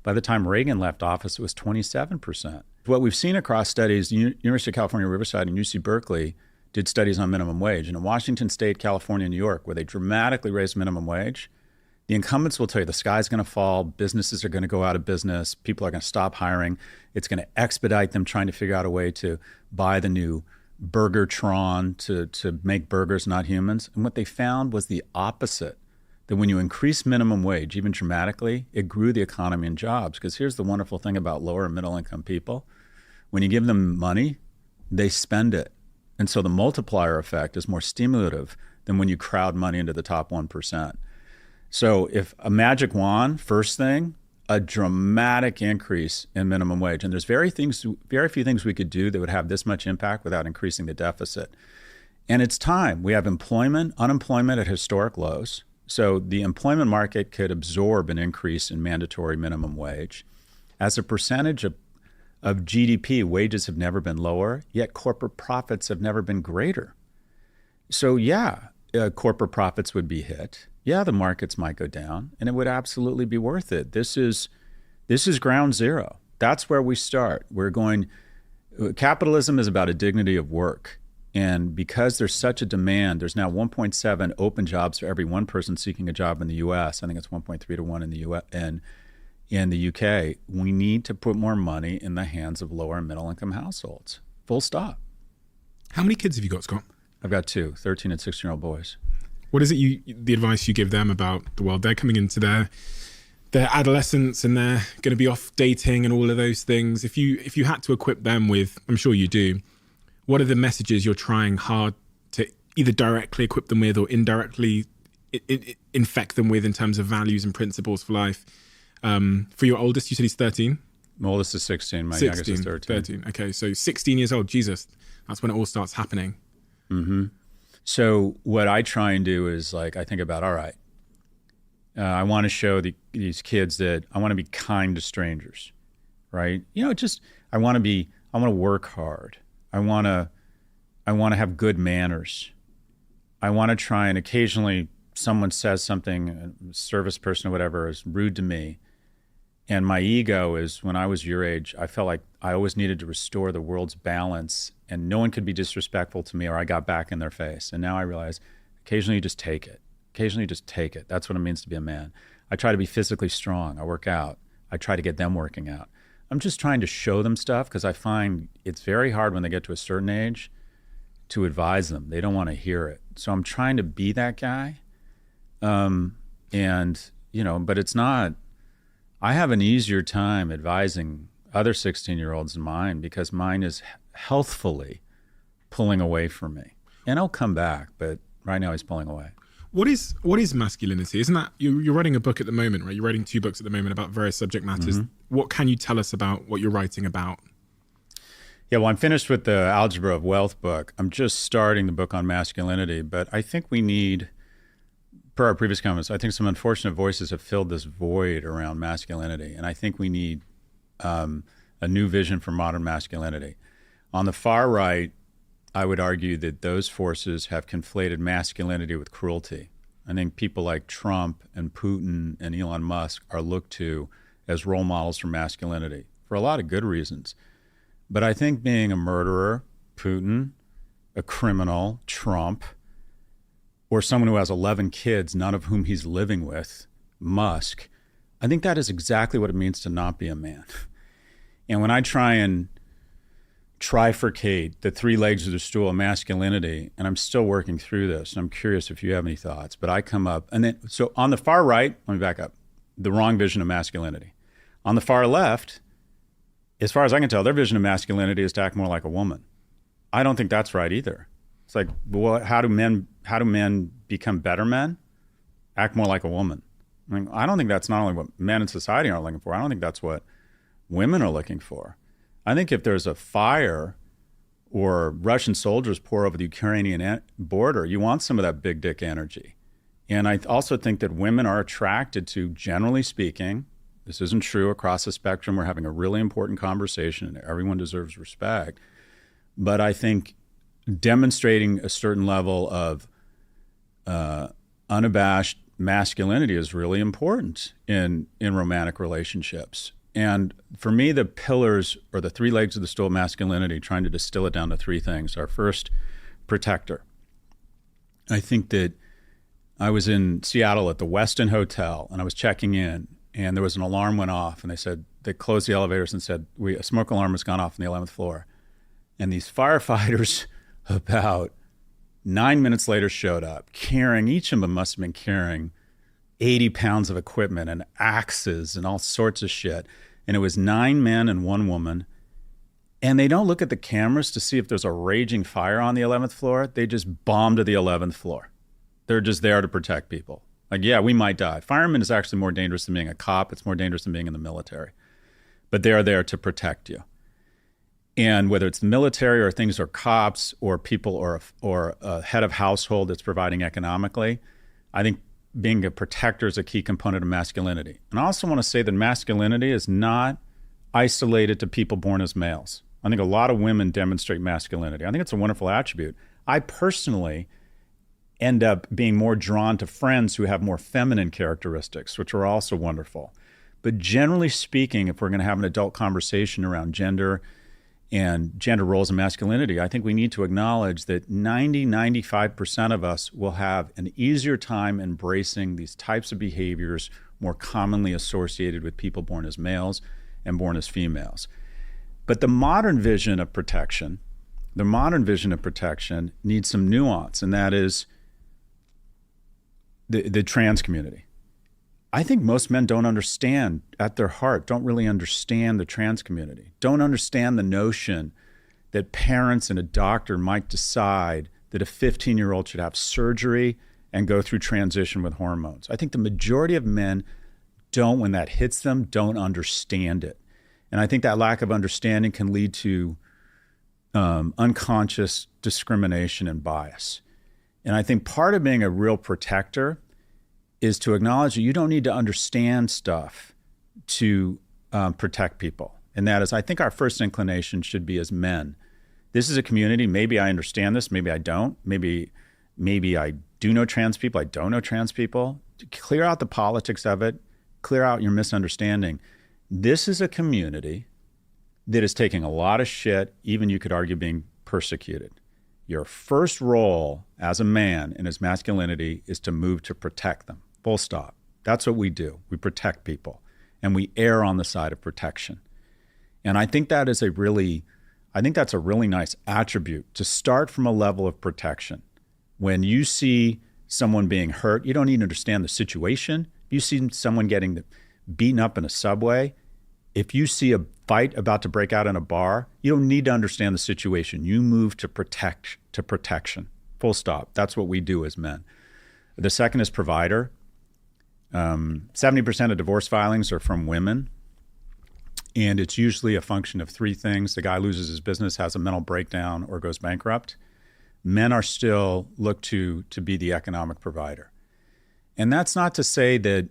By the time Reagan left office, it was 27%. What we've seen across studies, the University of California, Riverside and UC Berkeley did studies on minimum wage. And in Washington State, California, New York, where they dramatically raised minimum wage, the incumbents will tell you the sky's going to fall, businesses are going to go out of business, people are going to stop hiring. It's going to expedite them trying to figure out a way to buy the new Burgertron to make burgers, not humans. And what they found was the opposite, that when you increase minimum wage, even dramatically, it grew the economy and jobs. Because here's the wonderful thing about lower and middle income people. When you give them money, they spend it. And so the multiplier effect is more stimulative than when you crowd money into the top 1%. So if a magic wand, first thing, a dramatic increase in minimum wage. And there's very few things we could do that would have this much impact without increasing the deficit. And it's time. We have unemployment at historic lows. So the employment market could absorb an increase in mandatory minimum wage. As a percentage of GDP, wages have never been lower, yet corporate profits have never been greater. So corporate profits would be hit. Yeah, the markets might go down, and it would absolutely be worth it. This is ground zero. That's where we start. Capitalism is about a dignity of work. And because there's such a demand, there's now 1.7 open jobs for every one person seeking a job in the U.S. I think it's 1.3 to 1 in the U.S. and in the U.K. We need to put more money in the hands of lower and middle income households. Full stop.
How many kids have you got, Scott?
I've got 2, 13 and 16-year-old boys.
What is it the advice you give them about the world? They're coming into their adolescence and they're going to be off dating and all of those things. If you had to equip them with, I'm sure you do, what are the messages you're trying hard to either directly equip them with or indirectly infect them with in terms of values and principles for life? For your oldest, you said he's 13?
My oldest is 16. My youngest is 13.
Okay, so 16 years old, Jesus, that's when it all starts happening.
Mm-hmm. So what I try and do is I think about, all right, I want to show these kids that I want to be kind to strangers, right? I want to work hard. I want to have good manners. I want to try, and occasionally someone says something, a service person or whatever is rude to me. And my ego is, when I was your age, I felt like I always needed to restore the world's balance and no one could be disrespectful to me or I got back in their face. And now I realize occasionally you just take it. That's what it means to be a man. I try to be physically strong. I work out. I try to get them working out. I'm just trying to show them stuff because I find it's very hard when they get to a certain age to advise them. They don't want to hear it. So I'm trying to be that guy. But it's not, I have an easier time advising other 16-year-olds than mine because mine is healthfully pulling away from me. And I'll come back, but right now he's pulling away.
What is masculinity? Isn't that, you're writing a book at the moment, right? You're writing 2 books at the moment about various subject matters. Mm-hmm. What can you tell us about what you're writing about?
Yeah, well, I'm finished with the Algebra of Wealth book. I'm just starting the book on masculinity, but I think we need, per our previous comments, I think some unfortunate voices have filled this void around masculinity. And I think we need a new vision for modern masculinity. On the far right, I would argue that those forces have conflated masculinity with cruelty. I think people like Trump and Putin and Elon Musk are looked to as role models for masculinity for a lot of good reasons. But I think being a murderer, Putin, a criminal, Trump, or someone who has 11 kids, none of whom he's living with, Musk, I think that is exactly what it means to not be a man. And when I try and trifurcate the 3 legs of the stool of masculinity, and I'm still working through this, and I'm curious if you have any thoughts, but I come up, and then, so on the far right, let me back up, the wrong vision of masculinity. On the far left, as far as I can tell, their vision of masculinity is to act more like a woman. I don't think that's right either. It's like, well, how do men become better men? Act more like a woman. I mean, I don't think that's not only what men in society are looking for. I don't think that's what women are looking for. I think if there's a fire or Russian soldiers pour over the Ukrainian border, you want some of that big dick energy. And I also think that women are attracted to, generally speaking, this isn't true across the spectrum. We're having a really important conversation and everyone deserves respect. But I think demonstrating a certain level of unabashed masculinity is really important in romantic relationships. And for me, the pillars or the 3 legs of the stool of masculinity, trying to distill it down to 3 things, are first protector. I think that I was in Seattle at the Westin Hotel, and I was checking in, and there was an alarm went off, and they closed the elevators and said, a smoke alarm has gone off on the 11th floor. And these firefighters about 9 minutes later showed up, carrying, each of them must have been carrying 80 pounds of equipment and axes and all sorts of shit. And it was 9 men and 1 woman. And they don't look at the cameras to see if there's a raging fire on the 11th floor. They just bomb to the 11th floor. They're just there to protect people. Like, yeah, we might die. Fireman is actually more dangerous than being a cop. It's more dangerous than being in the military. But they are there to protect you. And whether it's the military or things or cops or people or a head of household that's providing economically, I think being a protector is a key component of masculinity. And I also want to say that masculinity is not isolated to people born as males. I think a lot of women demonstrate masculinity. I think it's a wonderful attribute. I personally end up being more drawn to friends who have more feminine characteristics, which are also wonderful. But generally speaking, if we're going to have an adult conversation around gender and gender roles and masculinity, I think we need to acknowledge that 95% of us will have an easier time embracing these types of behaviors more commonly associated with people born as males and born as females. But the modern vision of protection needs some nuance, and that is the trans community. I think most men don't understand, at their heart, don't really understand the trans community, don't understand the notion that parents and a doctor might decide that a 15-year-old should have surgery and go through transition with hormones. I think the majority of men don't, when that hits them, don't understand it. And I think that lack of understanding can lead to unconscious discrimination and bias. And I think part of being a real protector is to acknowledge that you don't need to understand stuff to protect people. And that is, I think our first inclination should be as men. This is a community. Maybe I understand this. Maybe I don't. Maybe I do know trans people. I don't know trans people. Clear out the politics of it. Clear out your misunderstanding. This is a community that is taking a lot of shit, even you could argue being persecuted. Your first role as a man in his masculinity is to move to protect them. Full stop. That's what we do. We protect people, and we err on the side of protection. And I think that's a really nice attribute, to start from a level of protection. When you see someone being hurt, you don't need to understand the situation. If you see someone getting beaten up in a subway, if you see a fight about to break out in a bar, you don't need to understand the situation. You move to protection. Full stop. That's what we do as men. The second is provider. 70% of divorce filings are from women, and it's usually a function of 3 things. The guy loses his business, has a mental breakdown, or goes bankrupt. Men are still looked to be the economic provider. And that's not to say that,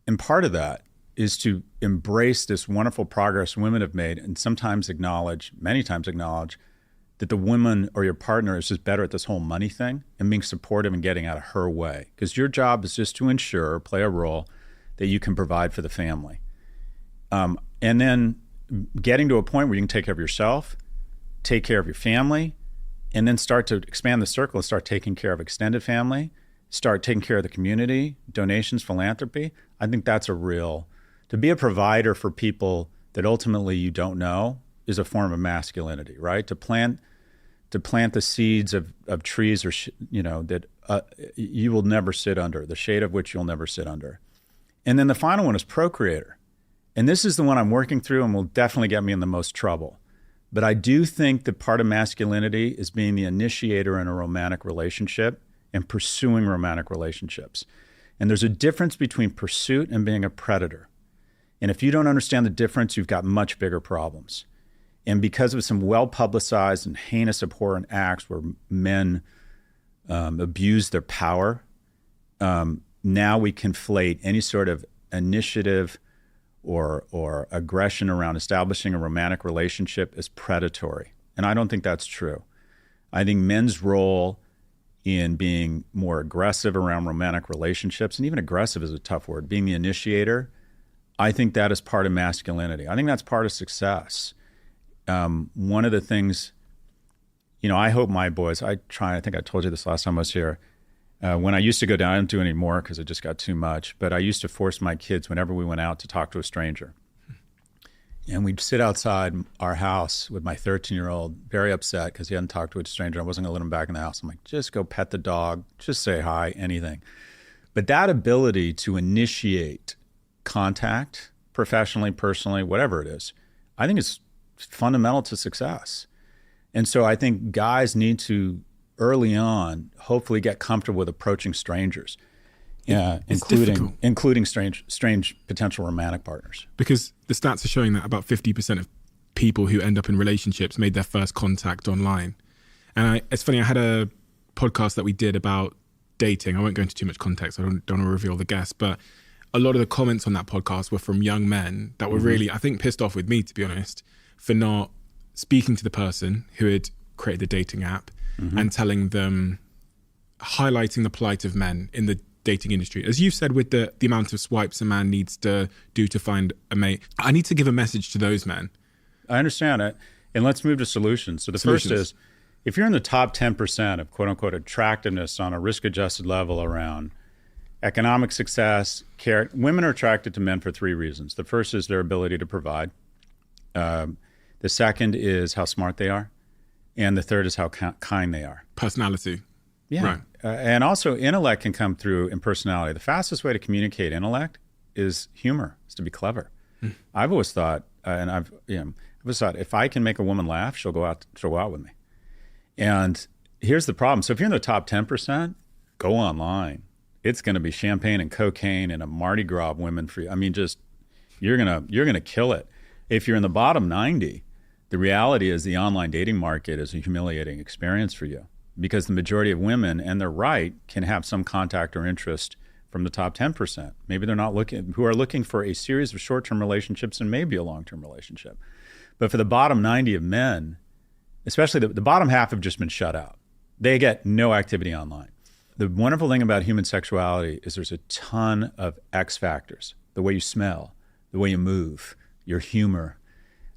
and part of that is to embrace this wonderful progress women have made, and many times acknowledge, that the woman or your partner is just better at this whole money thing and being supportive and getting out of her way. Because your job is just to play a role that you can provide for the family. And then getting to a point where you can take care of yourself, take care of your family, and then start to expand the circle and start taking care of extended family, start taking care of the community, donations, philanthropy. I think that's to be a provider for people that ultimately you don't know is a form of masculinity, right? To plant the seeds of trees that you will never sit under, the shade of which you'll never sit under. And then the final one is procreator. And this is the one I'm working through and will definitely get me in the most trouble. But I do think that part of masculinity is being the initiator in a romantic relationship and pursuing romantic relationships. And there's a difference between pursuit and being a predator. And if you don't understand the difference, you've got much bigger problems. And because of some well-publicized and heinous, abhorrent acts where men abuse their power, now we conflate any sort of initiative or aggression around establishing a romantic relationship as predatory. And I don't think that's true. I think men's role in being more aggressive around romantic relationships, and even aggressive is a tough word, being the initiator, I think that is part of masculinity. I think that's part of success. One of the things, I hope my boys, I think I told you this last time I was here, when I used to go down, I don't do it anymore because it just got too much, but I used to force my kids whenever we went out to talk to a stranger. And we'd sit outside our house with my 13-year-old, very upset because he hadn't talked to a stranger. I wasn't going to let him back in the house. I'm like, just go pet the dog, just say hi, anything. But that ability to initiate contact, professionally, personally, whatever it is, I think is fundamental to success. And so I think guys need to, early on, hopefully get comfortable with approaching strangers, including strange potential romantic partners.
Because the stats are showing that about 50% of people who end up in relationships made their first contact online. And it's funny, I had a podcast that we did about dating. I won't go into too much context. I don't want to reveal the guest, but a lot of the comments on that podcast were from young men that were really, I think, pissed off with me, to be honest, for not speaking to the person who had created the dating app and telling them, highlighting the plight of men in the dating industry. As you've said, with the amount of swipes a man needs to do to find a mate, I need to give a message to those men.
I understand it. And let's move to solutions. So the first is, if you're in the top 10% of quote unquote attractiveness on a risk-adjusted level around economic success, care, women are attracted to men for three reasons. The first is their ability to provide. The second is how smart they are. And the third is how kind they are.
Personality.
Yeah.
Right.
And also intellect can come through in personality. The fastest way to communicate intellect is humor, is to be clever. I've always thought, I've always thought, if I can make a woman laugh, she'll go out with me. And here's the problem. So if you're in the top 10%, go online. It's going to be champagne and cocaine and a Mardi Gras of women for you. I mean, just you're gonna kill it. If you're in the bottom 90, the reality is the online dating market is a humiliating experience for you, because the majority of women, and they're right, can have some contact or interest from the top 10%. Maybe they're not who are looking for a series of short-term relationships and maybe a long-term relationship. But for the bottom 90 of men, especially the bottom half, have just been shut out. They get no activity online. The wonderful thing about human sexuality is there's a ton of X factors. The way you smell, the way you move, your humor,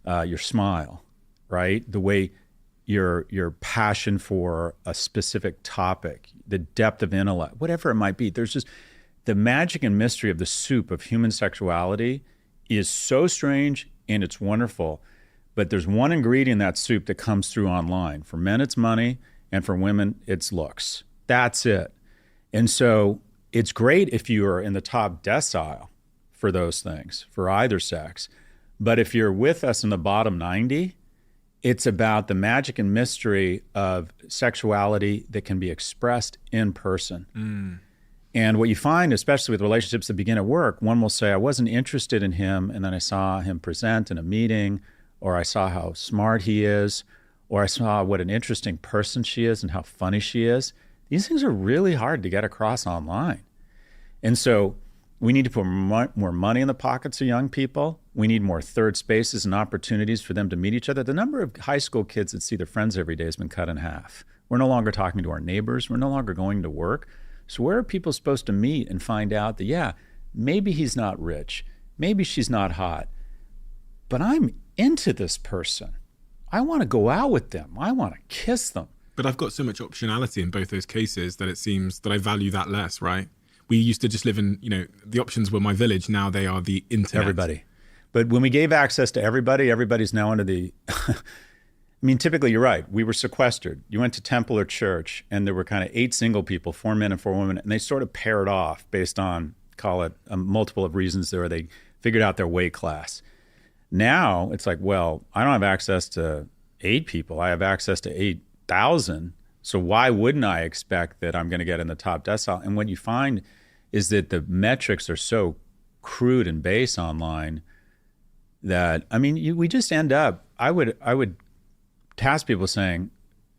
your smile, right? The way your passion for a specific topic, the depth of intellect, whatever it might be. There's just the magic and mystery of the soup of human sexuality is so strange and it's wonderful. But there's one ingredient in that soup that comes through online. For men, it's money, and for women, it's looks. That's it. And so it's great if you are in the top decile for those things, for either sex. But if you're with us in the bottom 90, it's about the magic and mystery of sexuality that can be expressed in person. And what you find, especially with relationships that begin at work, one will say, I wasn't interested in him, and then I saw him present in a meeting, or I saw how smart he is, or I saw what an interesting person she is and how funny she is. These things are really hard to get across online. And so we need to put more money in the pockets of young people. We need more third spaces and opportunities for them to meet each other. The number of high school kids that see their friends every day has been cut in half. We're no longer talking to our neighbors. We're no longer going to work. So where are people supposed to meet and find out that, yeah, maybe he's not rich, maybe she's not hot, but I'm into this person. I want to go out with them. I want to kiss them.
But I've got so much optionality in both those cases that it seems that I value that less, right? We used to just live in, the options were my village. Now they are the internet.
Everybody. But when we gave access to everybody, everybody's now under the, typically you're right. We were sequestered. You went to temple or church and there were kind of 8 single people, 4 men and 4 women, and they sort of paired off based on, call it a multiple of reasons there, they figured out their weight class. Now it's like, well, I don't have access to 8 people. I have access to 8,000. So why wouldn't I expect that I'm going to get in the top decile? And what you find is that the metrics are so crude and base online that, we just end up, I would task people saying,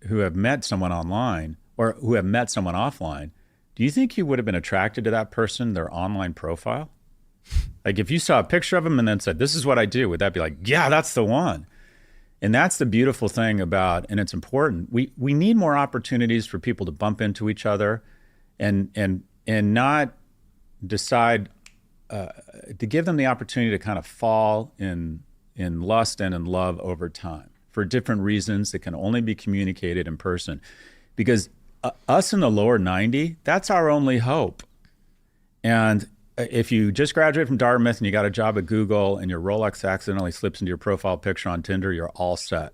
who have met someone online or who have met someone offline, do you think you would have been attracted to that person, their online profile? Like if you saw a picture of them and then said, this is what I do, would that be like, yeah, that's the one? And that's the beautiful thing about, and it's important, we need more opportunities for people to bump into each other and not decide, to give them the opportunity to kind of fall in lust and in love over time. for different reasons that can only be communicated in person. Because us in the lower 90, that's our only hope. And if you just graduated from Dartmouth and you got a job at Google and your Rolex accidentally slips into your profile picture on Tinder, you're all set.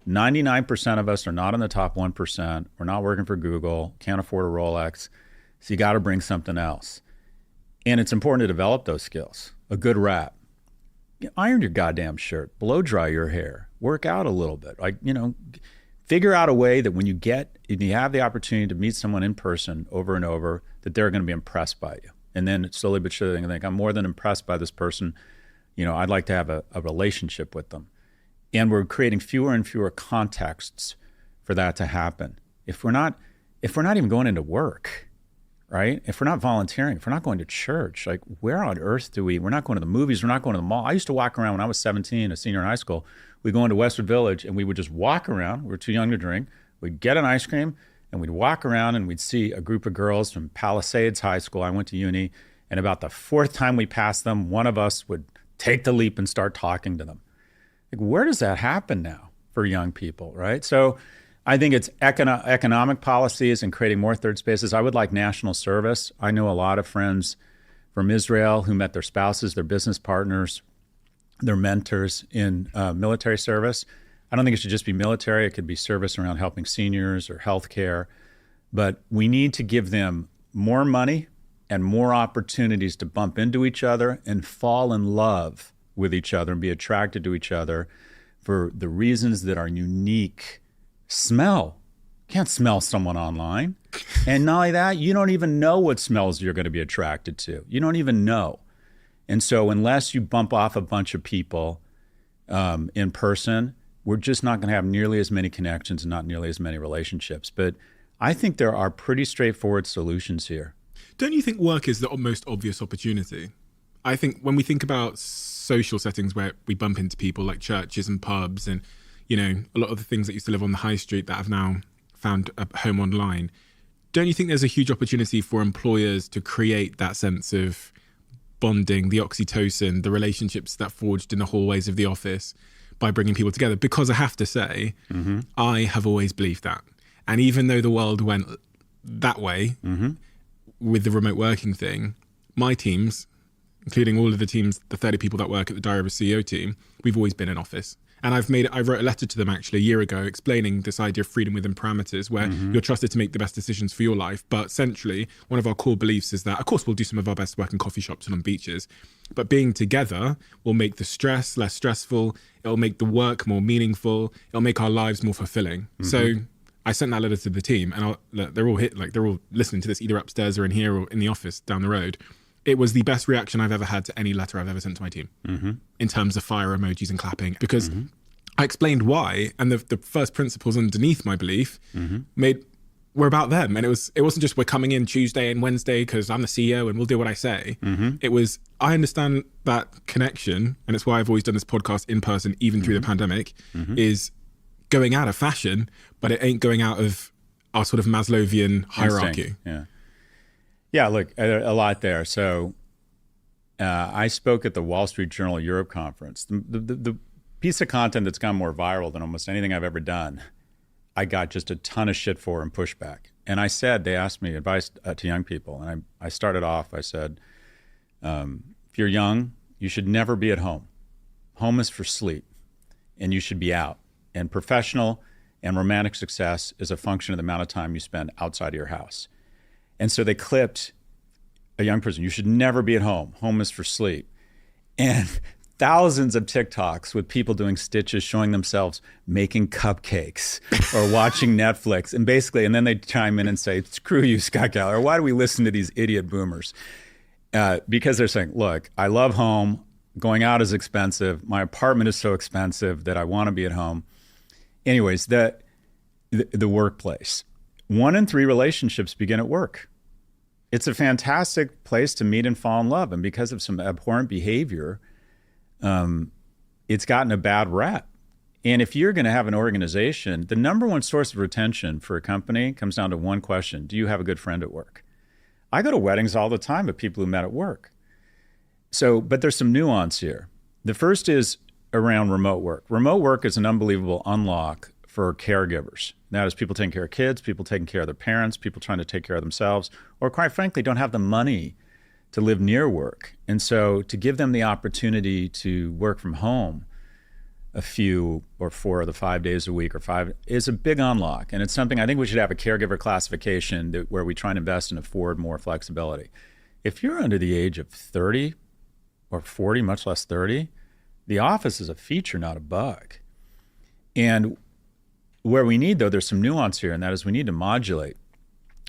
99% of us are not in the top 1%. We're not working for Google, can't afford a Rolex. So you got to bring something else. And it's important to develop those skills. A good rap. Iron your goddamn shirt, blow dry your hair, work out a little bit. Like, figure out a way that when you have the opportunity to meet someone in person over and over, that they're going to be impressed by you. And then slowly but surely, they think, I'm more than impressed by this person. I'd like to have a relationship with them. And we're creating fewer and fewer contexts for that to happen. If we're not even going into work, right? If we're not volunteering, if we're not going to church, like where on earth we're not going to the movies, we're not going to the mall. I used to walk around when I was 17, a senior in high school. We'd go into Westwood Village and we would just walk around. We were too young to drink. We'd get an ice cream and we'd walk around and we'd see a group of girls from Palisades High School. I went to uni, and about the fourth time we passed them, one of us would take the leap and start talking to them. Like, where does that happen now for young people, right? So I think it's economic policies and creating more third spaces. I would like national service. I know a lot of friends from Israel who met their spouses, their business partners, their mentors in military service. I don't think it should just be military. It could be service around helping seniors or healthcare. But we need to give them more money and more opportunities to bump into each other and fall in love with each other and be attracted to each other for the reasons that are unique. Smell. Can't smell someone online. And not only that, you don't even know what smells you're going to be attracted to. You don't even know. And so unless you bump off a bunch of people in person, we're just not going to have nearly as many connections and not nearly as many relationships. But I think there are pretty straightforward solutions here.
Don't you think work is the most obvious opportunity? I think when we think about social settings where we bump into people like churches and pubs and, a lot of the things that used to live on the high street that have now found a home online, don't you think there's a huge opportunity for employers to create that sense of bonding, the oxytocin, the relationships that forged in the hallways of the office by bringing people together? Because I have to say, I have always believed that. And even though the world went that way with the remote working thing, my teams, including all of the teams, the 30 people that work at the Diary of a CEO team, we've always been in office. And I wrote a letter to them actually a year ago explaining this idea of freedom within parameters, where you're trusted to make the best decisions for your life. But centrally, one of our core beliefs is that, of course, we'll do some of our best work in coffee shops and on beaches, but being together will make the stress less stressful. It'll make the work more meaningful. It'll make our lives more fulfilling. So I sent that letter to the team, and they're all listening to this either upstairs or in here or in the office down the road. It was the best reaction I've ever had to any letter I've ever sent to my team in terms of fire emojis and clapping, because I explained why, and the first principles underneath my belief were about them. And it wasn't just we're coming in Tuesday and Wednesday because I'm the CEO and we'll do what I say. It was, I understand that connection, and it's why I've always done this podcast in person, even through the pandemic, is going out of fashion, but it ain't going out of our sort of Maslowian hierarchy.
Yeah, look, a lot there. So I spoke at the Wall Street Journal Europe conference. The piece of content that's gone more viral than almost anything I've ever done, I got just a ton of shit for and pushback. And they asked me advice to young people. And I started off, I said, if you're young, you should never be at home. Home is for sleep, and you should be out. And professional and romantic success is a function of the amount of time you spend outside of your house. And so they clipped a young person. You should never be at home. Home is for sleep. And thousands of TikToks with people doing stitches, showing themselves making cupcakes or watching Netflix. And then they chime in and say, screw you, Scott Gallagher. Why do we listen to these idiot boomers? Because they're saying, look, I love home. Going out is expensive. My apartment is so expensive that I want to be at home. Anyways, the workplace. 1 in 3 relationships begin at work. It's a fantastic place to meet and fall in love. And because of some abhorrent behavior, it's gotten a bad rap. And if you're going to have an organization, the number one source of retention for a company comes down to one question. Do you have a good friend at work? I go to weddings all the time of people who met at work. But there's some nuance here. The first is around remote work. Remote work is an unbelievable unlock for caregivers. That is people taking care of kids, people taking care of their parents, people trying to take care of themselves, or quite frankly, don't have the money to live near work. And so to give them the opportunity to work from home a few or 4 of the 5 days a week or 5 is a big unlock. And it's something I think we should have a caregiver classification where we try and invest and afford more flexibility. If you're under the age of 30 or 40, much less 30, the office is a feature, not a bug. And where we need, though, there's some nuance here, and that is we need to modulate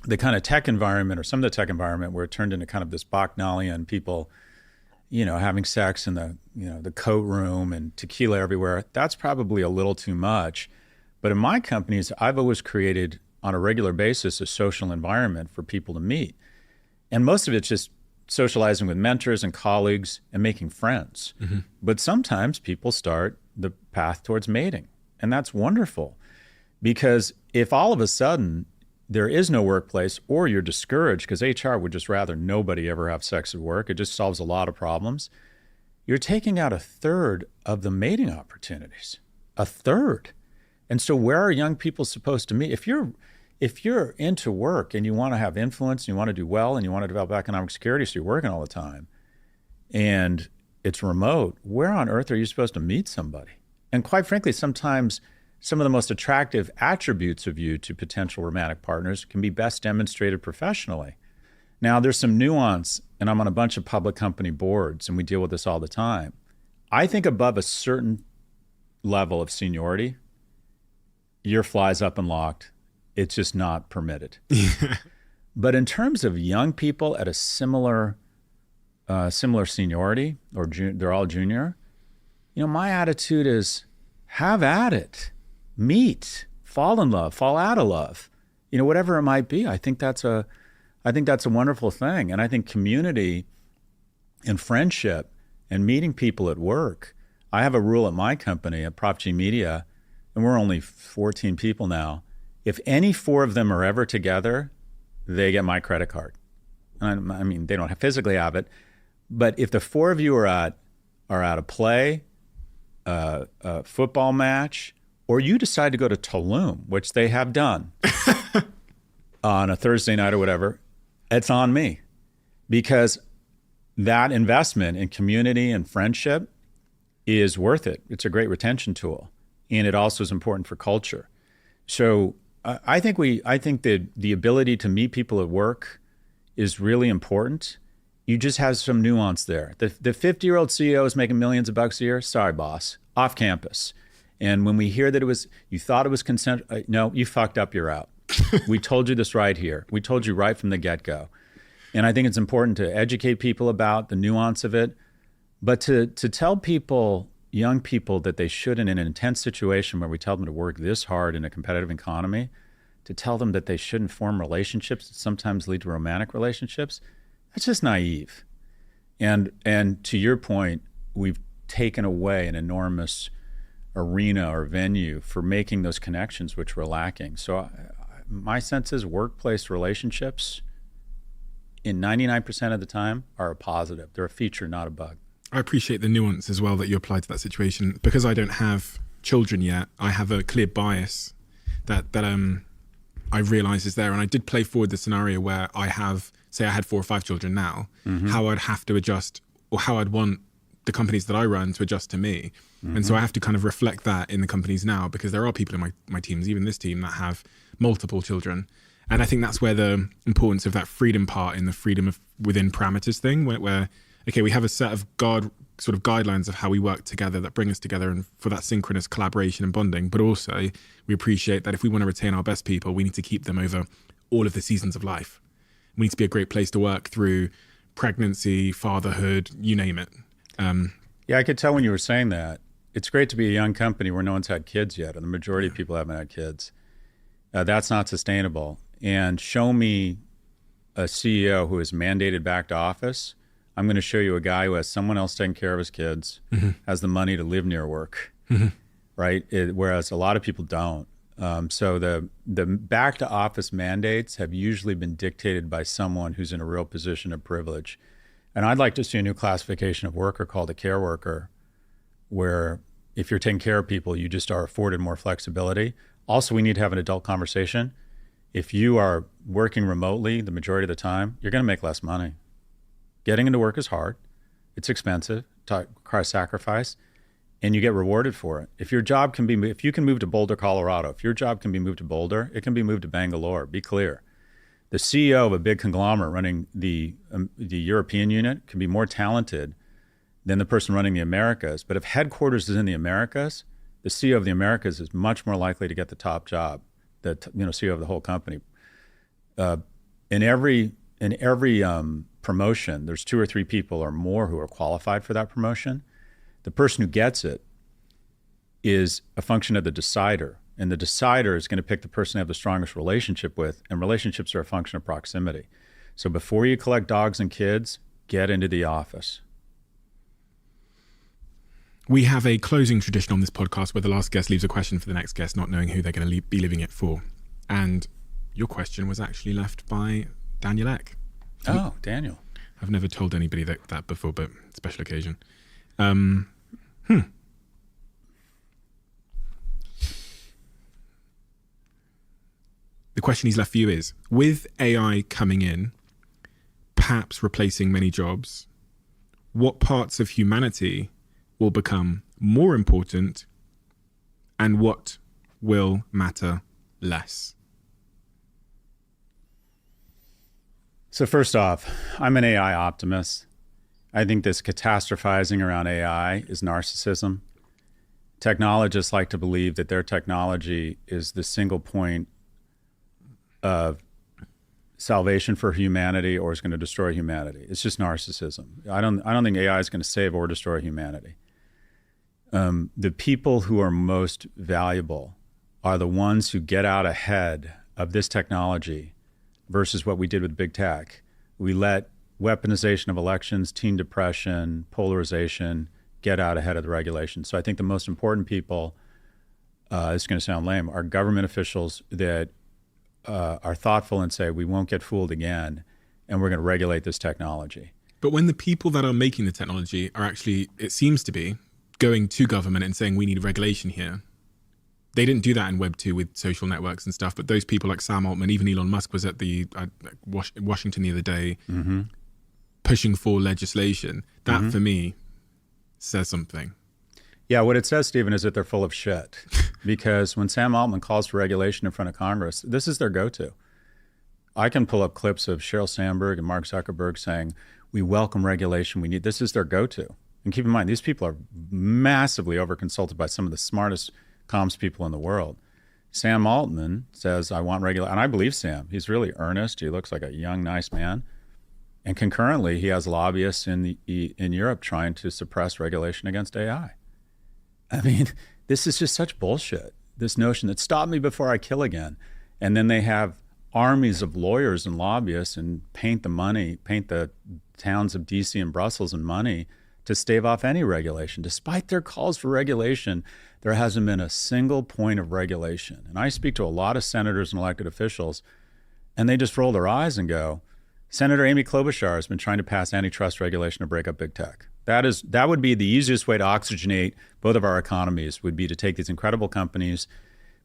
the kind of tech environment or some of the tech environment where it turned into kind of this Bacchanalia, people, having sex in the coat room and tequila everywhere. That's probably a little too much. But in my companies, I've always created on a regular basis a social environment for people to meet. And most of it's just socializing with mentors and colleagues and making friends. Mm-hmm. But sometimes people start the path towards mating. And that's wonderful. Because if all of a sudden there is no workplace or you're discouraged because HR would just rather nobody ever have sex at work, it just solves a lot of problems, you're taking out a third of the mating opportunities. A third. And so where are young people supposed to meet? If you're into work and you want to have influence and you want to do well and you want to develop economic security, so you're working all the time and it's remote, where on earth are you supposed to meet somebody? And quite frankly, sometimes some of the most attractive attributes of you to potential romantic partners can be best demonstrated professionally. Now, there's some nuance, and I'm on a bunch of public company boards, and we deal with this all the time. I think above a certain level of seniority, your fly's up and locked. It's just not permitted. But in terms of young people at a similar seniority, or they're all junior, my attitude is have at it. Meet, fall in love, fall out of love, whatever it might be. I think that's a wonderful thing. And I think community and friendship and meeting people at work. I have a rule at my company, at Prop G Media, and we're only 14 people now. If any 4 of them are ever together, they get my credit card. And I mean, they don't physically have it, but if the 4 of you are at a play, a football match, or you decide to go to Tulum, which they have done on a Thursday night or whatever, it's on me. Because that investment in community and friendship is worth it. It's a great retention tool. And it also is important for culture. So I think that the ability to meet people at work is really important. You just have some nuance there. The 50-year-old CEO is making millions of bucks a year. Sorry, boss. Off campus. And when we hear that you thought it was consent, no, you fucked up, you're out. We told you this right here. We told you right from the get-go. And I think it's important to educate people about the nuance of it, but to tell people, young people, that they should, in an intense situation where we tell them to work this hard in a competitive economy, to tell them that they shouldn't form relationships that sometimes lead to romantic relationships, that's just naive. And to your point, we've taken away an enormous arena or venue for making those connections which we're lacking. So my sense is workplace relationships in 99% of the time are a positive. They're a feature, not a bug.
I appreciate the nuance as well that you apply to that situation. Because I don't have children yet, I have a clear bias that I realize is there. And I did play forward the scenario where I had 4 or 5 children now, how I'd have to adjust, or how I'd want the companies that I run to adjust to me. Mm-hmm. And so I have to kind of reflect that in the companies now, because there are people in my teams, even this team, that have multiple children. And I think that's where the importance of that freedom part in the freedom of within parameters thing, where okay, we have a set of guidelines of how we work together that bring us together and for that synchronous collaboration and bonding. But also we appreciate that if we want to retain our best people, we need to keep them over all of the seasons of life. We need to be a great place to work through pregnancy, fatherhood, you name it.
Yeah, I could tell when you were saying that. It's great to be a young company where no one's had kids yet, and the majority of people haven't had kids. That's not sustainable. And show me a CEO who is mandated back to office. I'm going to show you a guy who has someone else taking care of his kids, has the money to live near work, right? Whereas a lot of people don't. So the back to office mandates have usually been dictated by someone who's in a real position of privilege. And I'd like to see a new classification of worker called a care worker, where if you're taking care of people, you just are afforded more flexibility. Also, we need to have an adult conversation. If you are working remotely the majority of the time, you're going to make less money. Getting into work is hard. It's expensive, requires sacrifice, and you get rewarded for it. If your job can be, if you can move to Boulder, Colorado, if your job can be moved to Boulder, it can be moved to Bangalore. Be clear. The CEO of a big conglomerate running the European unit can be more talented than the person running the Americas. But if headquarters is in the Americas, the CEO of the Americas is much more likely to get the top job, the CEO of the whole company. In every promotion, there's 2 or 3 people or more who are qualified for that promotion. The person who gets it is a function of the decider. And the decider is going to pick the person they have the strongest relationship with. And relationships are a function of proximity. So before you collect dogs and kids, get into the office.
We have a closing tradition on this podcast where the last guest leaves a question for the next guest, not knowing who they're going to be leaving it for. And your question was actually left by Daniel Ek.
Oh, Daniel.
I've never told anybody that before, but special occasion. The question he's left for you is, with AI coming in, perhaps replacing many jobs, what parts of humanity will become more important and what will matter less?
So first off, I'm an AI optimist. I think this catastrophizing around AI is narcissism. Technologists like to believe that their technology is the single point of salvation for humanity or is going to destroy humanity. It's just narcissism. I don't think AI is going to save or destroy humanity. The people who are most valuable are the ones who get out ahead of this technology versus what we did with big tech. We let weaponization of elections, teen depression, polarization get out ahead of the regulation. So I think the most important people, it's going to sound lame, are government officials that are thoughtful and say, we won't get fooled again, and we're going to regulate this technology.
But when the people that are making the technology are actually, it seems to be, going to government and saying we need regulation here, they didn't do that in Web 2 with social networks and stuff, but those people like Sam Altman, even Elon Musk was at the Washington the other day, pushing for legislation. That, for me, says something.
Yeah, what it says, Stephen, is that they're full of shit. Because when Sam Altman calls for regulation in front of Congress, this is their go-to. I can pull up clips of Sheryl Sandberg and Mark Zuckerberg saying, we welcome regulation, this is their go-to. And keep in mind, these people are massively over-consulted by some of the smartest comms people in the world. Sam Altman says, I want regulation. And I believe Sam. He's really earnest. He looks like a young, nice man. And concurrently, he has lobbyists in Europe trying to suppress regulation against AI. I mean, this is just such bullshit. This notion that stop me before I kill again. And then they have armies of lawyers and lobbyists and paint the towns of DC and Brussels in money to stave off any regulation. Despite their calls for regulation, there hasn't been a single point of regulation. And I speak to a lot of senators and elected officials, and they just roll their eyes and go, Senator Amy Klobuchar has been trying to pass antitrust regulation to break up big tech. That would be the easiest way to oxygenate both of our economies, would be to take these incredible companies,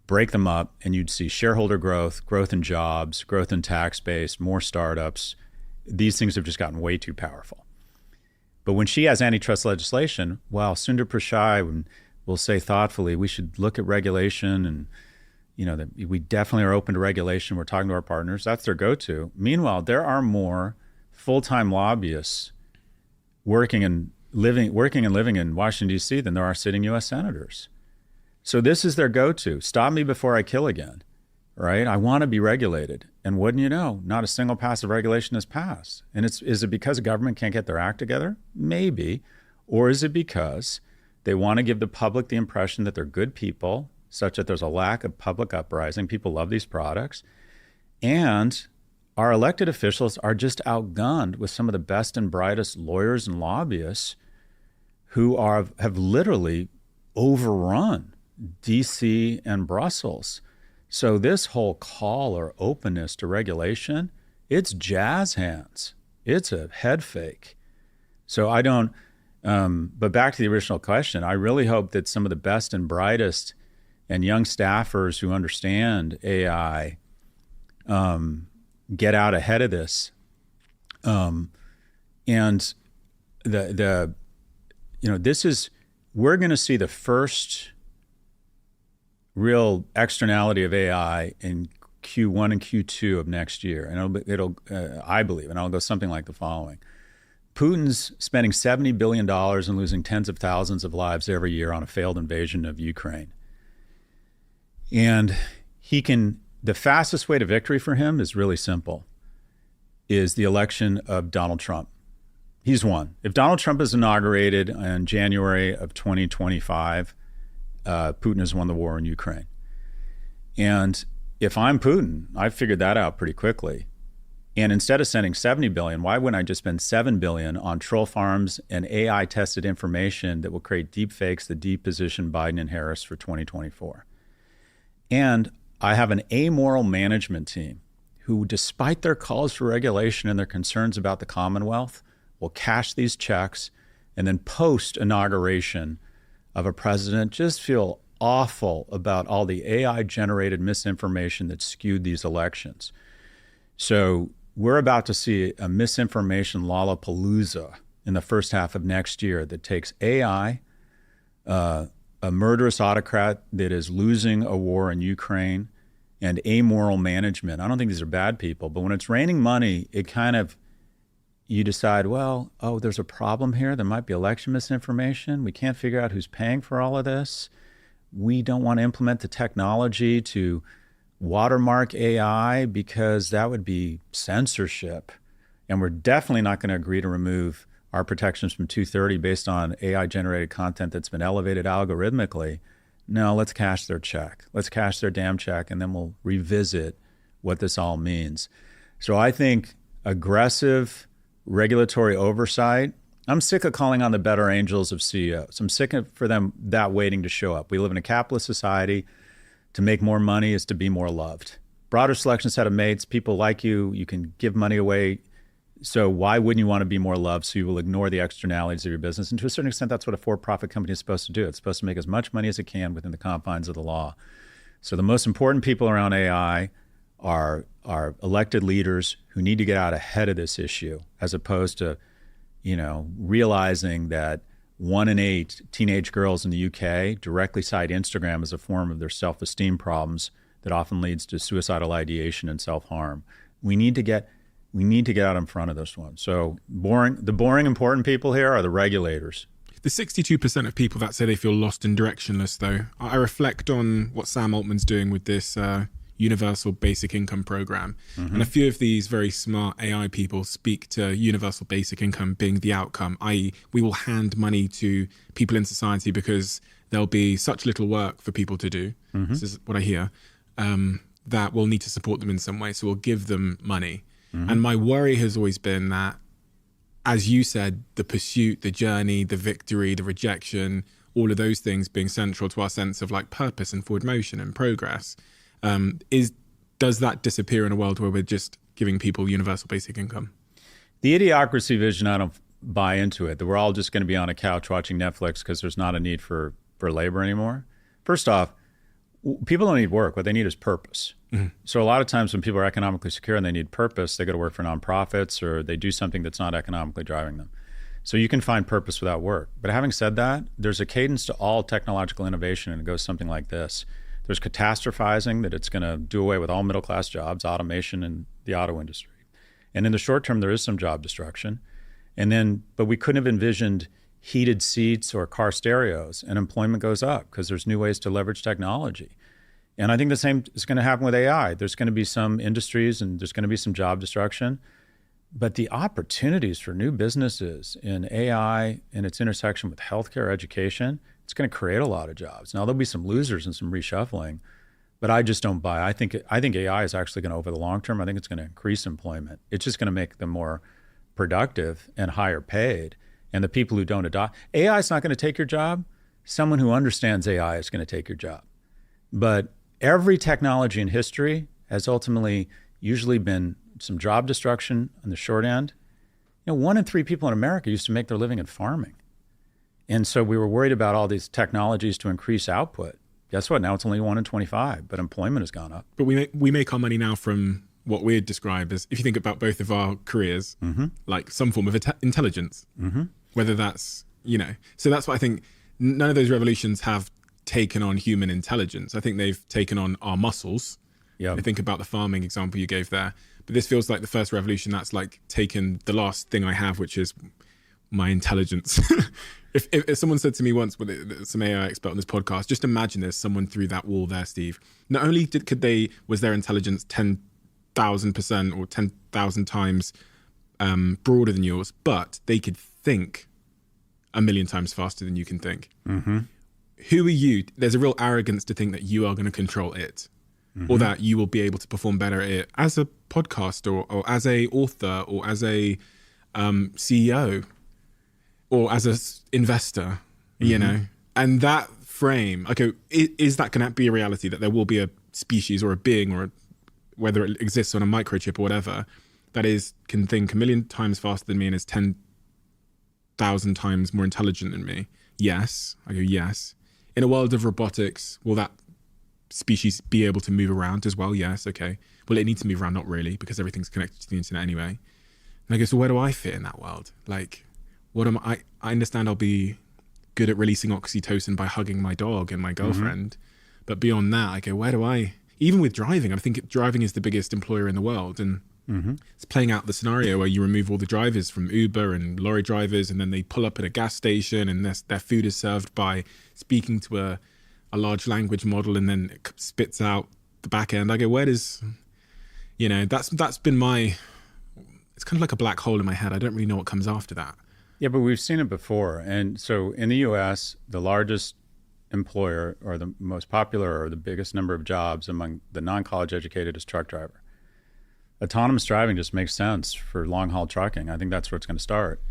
break them up, and you'd see shareholder growth, growth in jobs, growth in tax base, more startups. These things have just gotten way too powerful. But when she has antitrust legislation, well, Sundar Pichai will say thoughtfully, we should look at regulation and, that we definitely are open to regulation. We're talking to our partners. That's their go-to. Meanwhile, there are more full-time lobbyists working and living in Washington, D.C. than there are sitting U.S. senators. So this is their go-to. Stop me before I kill again, right? I want to be regulated. And wouldn't you know, not a single passive regulation has passed. And is it because the government can't get their act together? Maybe. Or is it because they want to give the public the impression that they're good people, such that there's a lack of public uprising? People love these products. And our elected officials are just outgunned with some of the best and brightest lawyers and lobbyists who have literally overrun DC and Brussels. So this whole call or openness to regulation, it's jazz hands. It's a head fake. So I don't, But back to the original question, I really hope that some of the best and brightest and young staffers who understand AI get out ahead of this. And we're going to see the first real externality of AI in Q1 and Q2 of next year. And I believe, and I'll go something like the following. Putin's spending $70 billion and losing tens of thousands of lives every year on a failed invasion of Ukraine. And the fastest way to victory for him is really simple, is the election of Donald Trump. He's won. If Donald Trump is inaugurated in January of 2025, Putin has won the war in Ukraine. And if I'm Putin, I figured that out pretty quickly. And instead of sending $70 billion, why wouldn't I just spend $7 billion on troll farms and AI-tested information that will create deep fakes that deposition Biden and Harris for 2024? And I have an amoral management team who, despite their calls for regulation and their concerns about the Commonwealth, will cash these checks and then post-inauguration of a president just feel awful about all the AI-generated misinformation that skewed these elections. So we're about to see a misinformation lollapalooza in the first half of next year that takes AI, a murderous autocrat that is losing a war in Ukraine, and amoral management. I don't think these are bad people, but when it's raining money, you decide, there's a problem here. There might be election misinformation. We can't figure out who's paying for all of this. We don't want to implement the technology to watermark AI because that would be censorship. And we're definitely not going to agree to remove our protections from 230 based on AI-generated content that's been elevated algorithmically. No, let's cash their check. Let's cash their damn check, and then we'll revisit what this all means. So I think aggressive regulatory oversight. I'm sick of calling on the better angels of CEOs. I'm sick of for them that waiting to show up. We live in a capitalist society. To make more money is to be more loved. Broader selection set of mates, people like you, you can give money away. So why wouldn't you want to be more loved? So you will ignore the externalities of your business. And to a certain extent, that's what a for-profit company is supposed to do. It's supposed to make as much money as it can within the confines of the law. So the most important people around AI are elected leaders who need to get out ahead of this issue, as opposed to, realizing that 1 in 8 teenage girls in the UK directly cite Instagram as a form of their self-esteem problems that often leads to suicidal ideation and self-harm. We need to get out in front of this one. So the boring important people here are the regulators.
The 62% of people that say they feel lost and directionless, though, I reflect on what Sam Altman's doing with this universal basic income program. Mm-hmm. And a few of these very smart AI people speak to universal basic income being the outcome, i.e. we will hand money to people in society because there'll be such little work for people to do. Mm-hmm. This is what I hear, that we'll need to support them in some way. So we'll give them money. Mm-hmm. And my worry has always been that, as you said, the pursuit, the journey, the victory, the rejection, all of those things being central to our sense of like purpose and forward motion and progress. Does that disappear in a world where we're just giving people universal basic income?
The idiocracy vision, I don't buy into it, that we're all just going to be on a couch watching Netflix because there's not a need for labor anymore. First off, people don't need work. What they need is purpose. Mm-hmm. So a lot of times when people are economically secure and they need purpose, they go to work for nonprofits or they do something that's not economically driving them. So you can find purpose without work. But having said that, there's a cadence to all technological innovation, and it goes something like this. There's catastrophizing, that it's going to do away with all middle-class jobs, automation in the auto industry. And in the short term, there is some job destruction. But we couldn't have envisioned heated seats or car stereos, and employment goes up because there's new ways to leverage technology. And I think the same is going to happen with AI. There's going to be some industries and there's going to be some job destruction. But the opportunities for new businesses in AI and its intersection with healthcare, education, it's going to create a lot of jobs. Now, there'll be some losers and some reshuffling, but I just don't buy. I think AI is actually going to, over the long term, I think it's going to increase employment. It's just going to make them more productive and higher paid. And the people who don't adopt, AI is not going to take your job. Someone who understands AI is going to take your job. But every technology in history has ultimately usually been some job destruction on the short end. 1 in 3 people in America used to make their living in farming. And so we were worried about all these technologies to increase output. Guess what? Now it's only 1 in 25, but employment has gone up.
But we make our money now from what we'd describe as, if you think about both of our careers, like some form of intelligence, whether that's, so that's what I think. None of those revolutions have taken on human intelligence. I think they've taken on our muscles. I think about the farming example you gave there. But this feels like the first revolution that's like taken the last thing I have, which is my intelligence. If someone said to me once, with some AI expert on this podcast, just imagine there's someone through that wall there, Steve. Not only was their intelligence 10,000% or 10,000 times broader than yours, but they could think 1,000,000 times faster than you can think. Who are you? There's a real arrogance to think that you are going to control it, or that you will be able to perform better at it as a podcast or as a author or as a CEO or as an investor, and that frame, okay, is that going to be a reality, that there will be a species or a being, or whether it exists on a microchip or whatever, that can think 1,000,000 times faster than me and is 10,000 times more intelligent than me? Yes. I go, yes. In a world of robotics, will that species be able to move around as well? Yes. Okay. Will it need to move around? Not really, because everything's connected to the internet anyway. And I go, so where do I fit in that world? Like, what am I? I understand I'll be good at releasing oxytocin by hugging my dog and my girlfriend. But beyond that, I go, where do I, even with driving, I think driving is the biggest employer in the world. And it's playing out the scenario where you remove all the drivers from Uber and lorry drivers, and then they pull up at a gas station and their food is served by speaking to a large language model, and then it spits out the back end. I go, where does, that's been it's kind of like a black hole in my head. I don't really know what comes after that.
Yeah, but we've seen it before. And so in the US, the largest employer, or the most popular, or the biggest number of jobs among the non-college educated, is truck driver. Autonomous driving just makes sense for long-haul trucking. I think that's where it's going to start.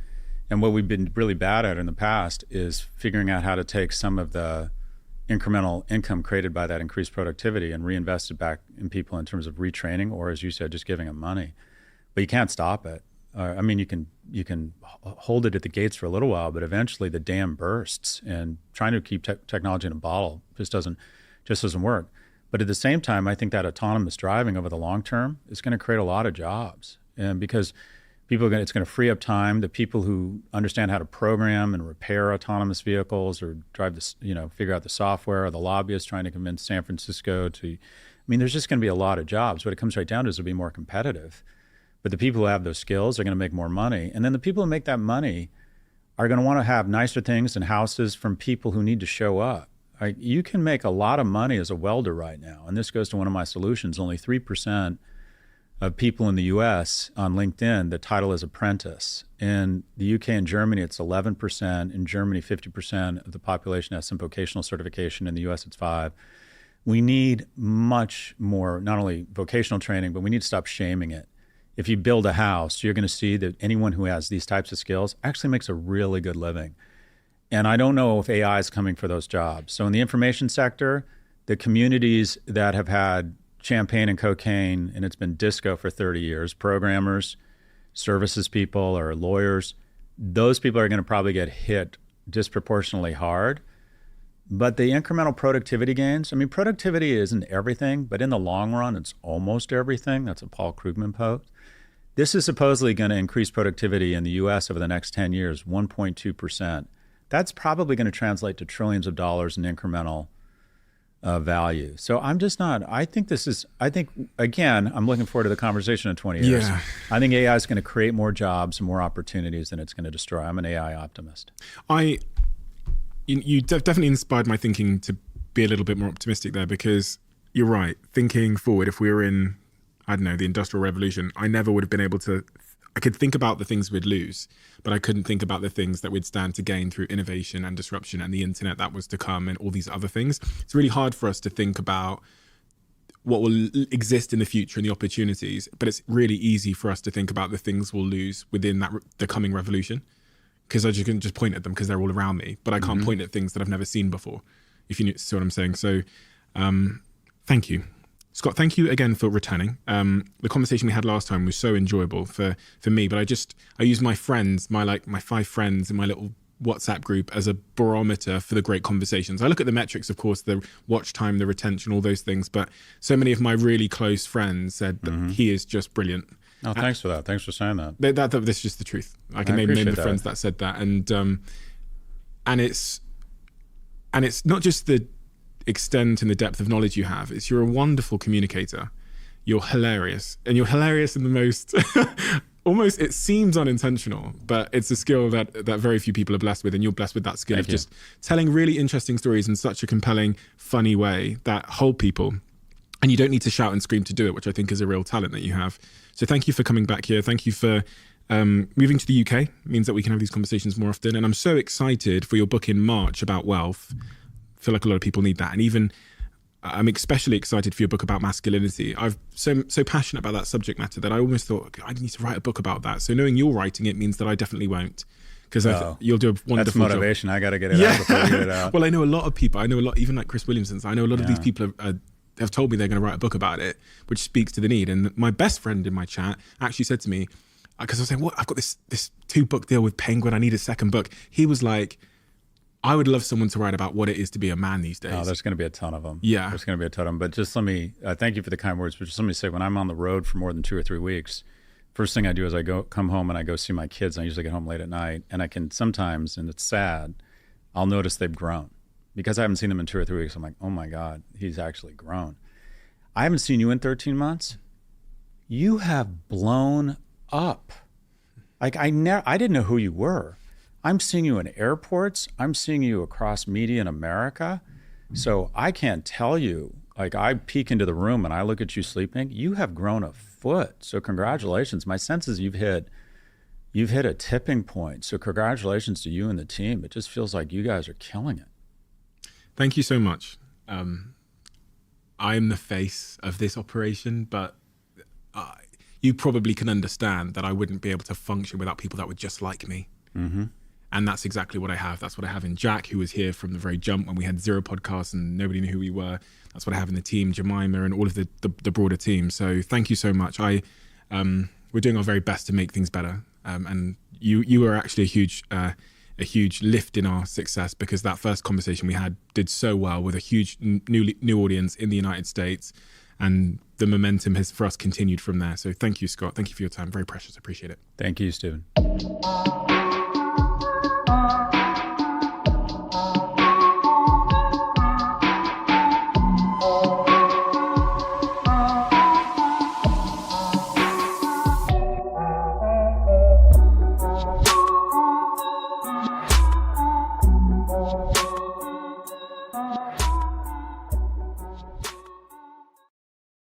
And what we've been really bad at in the past is figuring out how to take some of the incremental income created by that increased productivity and reinvest it back in people in terms of retraining, or, as you said, just giving them money. But you can't stop it. I mean, you can hold it at the gates for a little while, but eventually the dam bursts, and trying to keep technology in a bottle just doesn't work. But at the same time, I think that autonomous driving over the long term is going to create a lot of jobs, and because it's going to free up time. The people who understand how to program and repair autonomous vehicles, or figure out the software, or the lobbyists trying to convince San Francisco there's just going to be a lot of jobs. What it comes right down to is it'll be more competitive. But the people who have those skills are going to make more money. And then the people who make that money are going to want to have nicer things and houses from people who need to show up. You can make a lot of money as a welder right now. And this goes to one of my solutions. Only 3% of people in the US on LinkedIn, the title is apprentice. In the UK and Germany, it's 11%. In Germany, 50% of the population has some vocational certification. In the US, it's 5%. We need much more, not only vocational training, but we need to stop shaming it. If you build a house, you're going to see that anyone who has these types of skills actually makes a really good living. And I don't know if AI is coming for those jobs. So in the information sector, the communities that have had champagne and cocaine, and it's been disco for 30 years, programmers, services people, or lawyers, those people are going to probably get hit disproportionately hard. But the incremental productivity gains, productivity isn't everything, but in the long run, it's almost everything. That's a Paul Krugman post. This is supposedly going to increase productivity in the US over the next 10 years, 1.2%. That's probably going to translate to trillions of dollars in incremental value. So I'm looking forward to the conversation in 20 years.
Yeah.
I think AI is going to create more jobs and more opportunities than it's going to destroy. I'm an AI optimist.
You definitely inspired my thinking to be a little bit more optimistic there, because you're right. Thinking forward, if we were in, the Industrial Revolution, I never would have been able to, I could think about the things we'd lose, but I couldn't think about the things that we'd stand to gain through innovation and disruption and the internet that was to come and all these other things. It's really hard for us to think about what will exist in the future and the opportunities, but it's really easy for us to think about the things we'll lose within the coming revolution. Because I can just point at them because they're all around me, but I can't point at things that I've never seen before, if you see what I'm saying. So thank you. Scott, thank you again for returning. The conversation we had last time was so enjoyable for me, but I used my friends, my 5 friends in my little WhatsApp group as a barometer for the great conversations. I look at the metrics, of course, the watch time, the retention, all those things. But so many of my really close friends said that he is just brilliant.
Oh, thanks for that. Thanks for saying that.
That's just the truth. I can name the friends that said that, and it's not just the extent and the depth of knowledge you have. It's you're a wonderful communicator. You're hilarious, and you're hilarious in the most. Almost, it seems unintentional, but it's a skill that very few people are blessed with, and you're blessed with that skill of just telling really interesting stories in such a compelling, funny way that hold people. And you don't need to shout and scream to do it, which I think is a real talent that you have. So thank you for coming back here. Thank you for moving to the UK. It means that we can have these conversations more often. And I'm so excited for your book in March about wealth. I feel like a lot of people need that. And even I'm especially excited for your book about masculinity. I'm so passionate about that subject matter that I almost thought I need to write a book about that. So knowing you're writing it means that I definitely won't, because you'll do a wonderful
That's motivation.
job.
I got to get it out before you get it out.
Well, I know a lot of people. I know a lot, even like Chris Williamson. I know a lot of these people have told me they're going to write a book about it, which speaks to the need. And my best friend in my chat actually said to me, because I was saying, "What? I've got this 2-book deal with Penguin. I need a second book." He was like, I would love someone to write about what it is to be a man these days.
Oh, there's going to be a ton of them.
Yeah.
There's going to be a ton of them. But just let me, thank you for the kind words, but just let me say, when I'm on the road for more than 2 or 3 weeks, first thing I do is I come home and I go see my kids. I usually get home late at night, and I can sometimes, and it's sad, I'll notice they've grown. Because I haven't seen them in 2 or 3 weeks, I'm like, oh my God, he's actually grown. I haven't seen you in 13 months. You have blown up. Like I didn't know who you were. I'm seeing you in airports. I'm seeing you across media in America. So I can't tell you, like I peek into the room and I look at you sleeping, you have grown a foot. So congratulations. My sense is you've hit a tipping point. So congratulations to you and the team. It just feels like you guys are killing it.
Thank you so much. I'm the face of this operation, but you probably can understand that I wouldn't be able to function without people that were just like me.
Mm-hmm.
And that's exactly what I have. That's what I have in Jack, who was here from the very jump when we had 0 podcasts and nobody knew who we were. That's what I have in the team, Jemima, and all of the broader team. So thank you so much. We're doing our very best to make things better. And you were actually a huge lift in our success, because that first conversation we had did so well with a huge new audience in the United States. And the momentum has for us continued from there. So thank you, Scott. Thank you for your time. Very precious. Appreciate it.
Thank you, Stephen.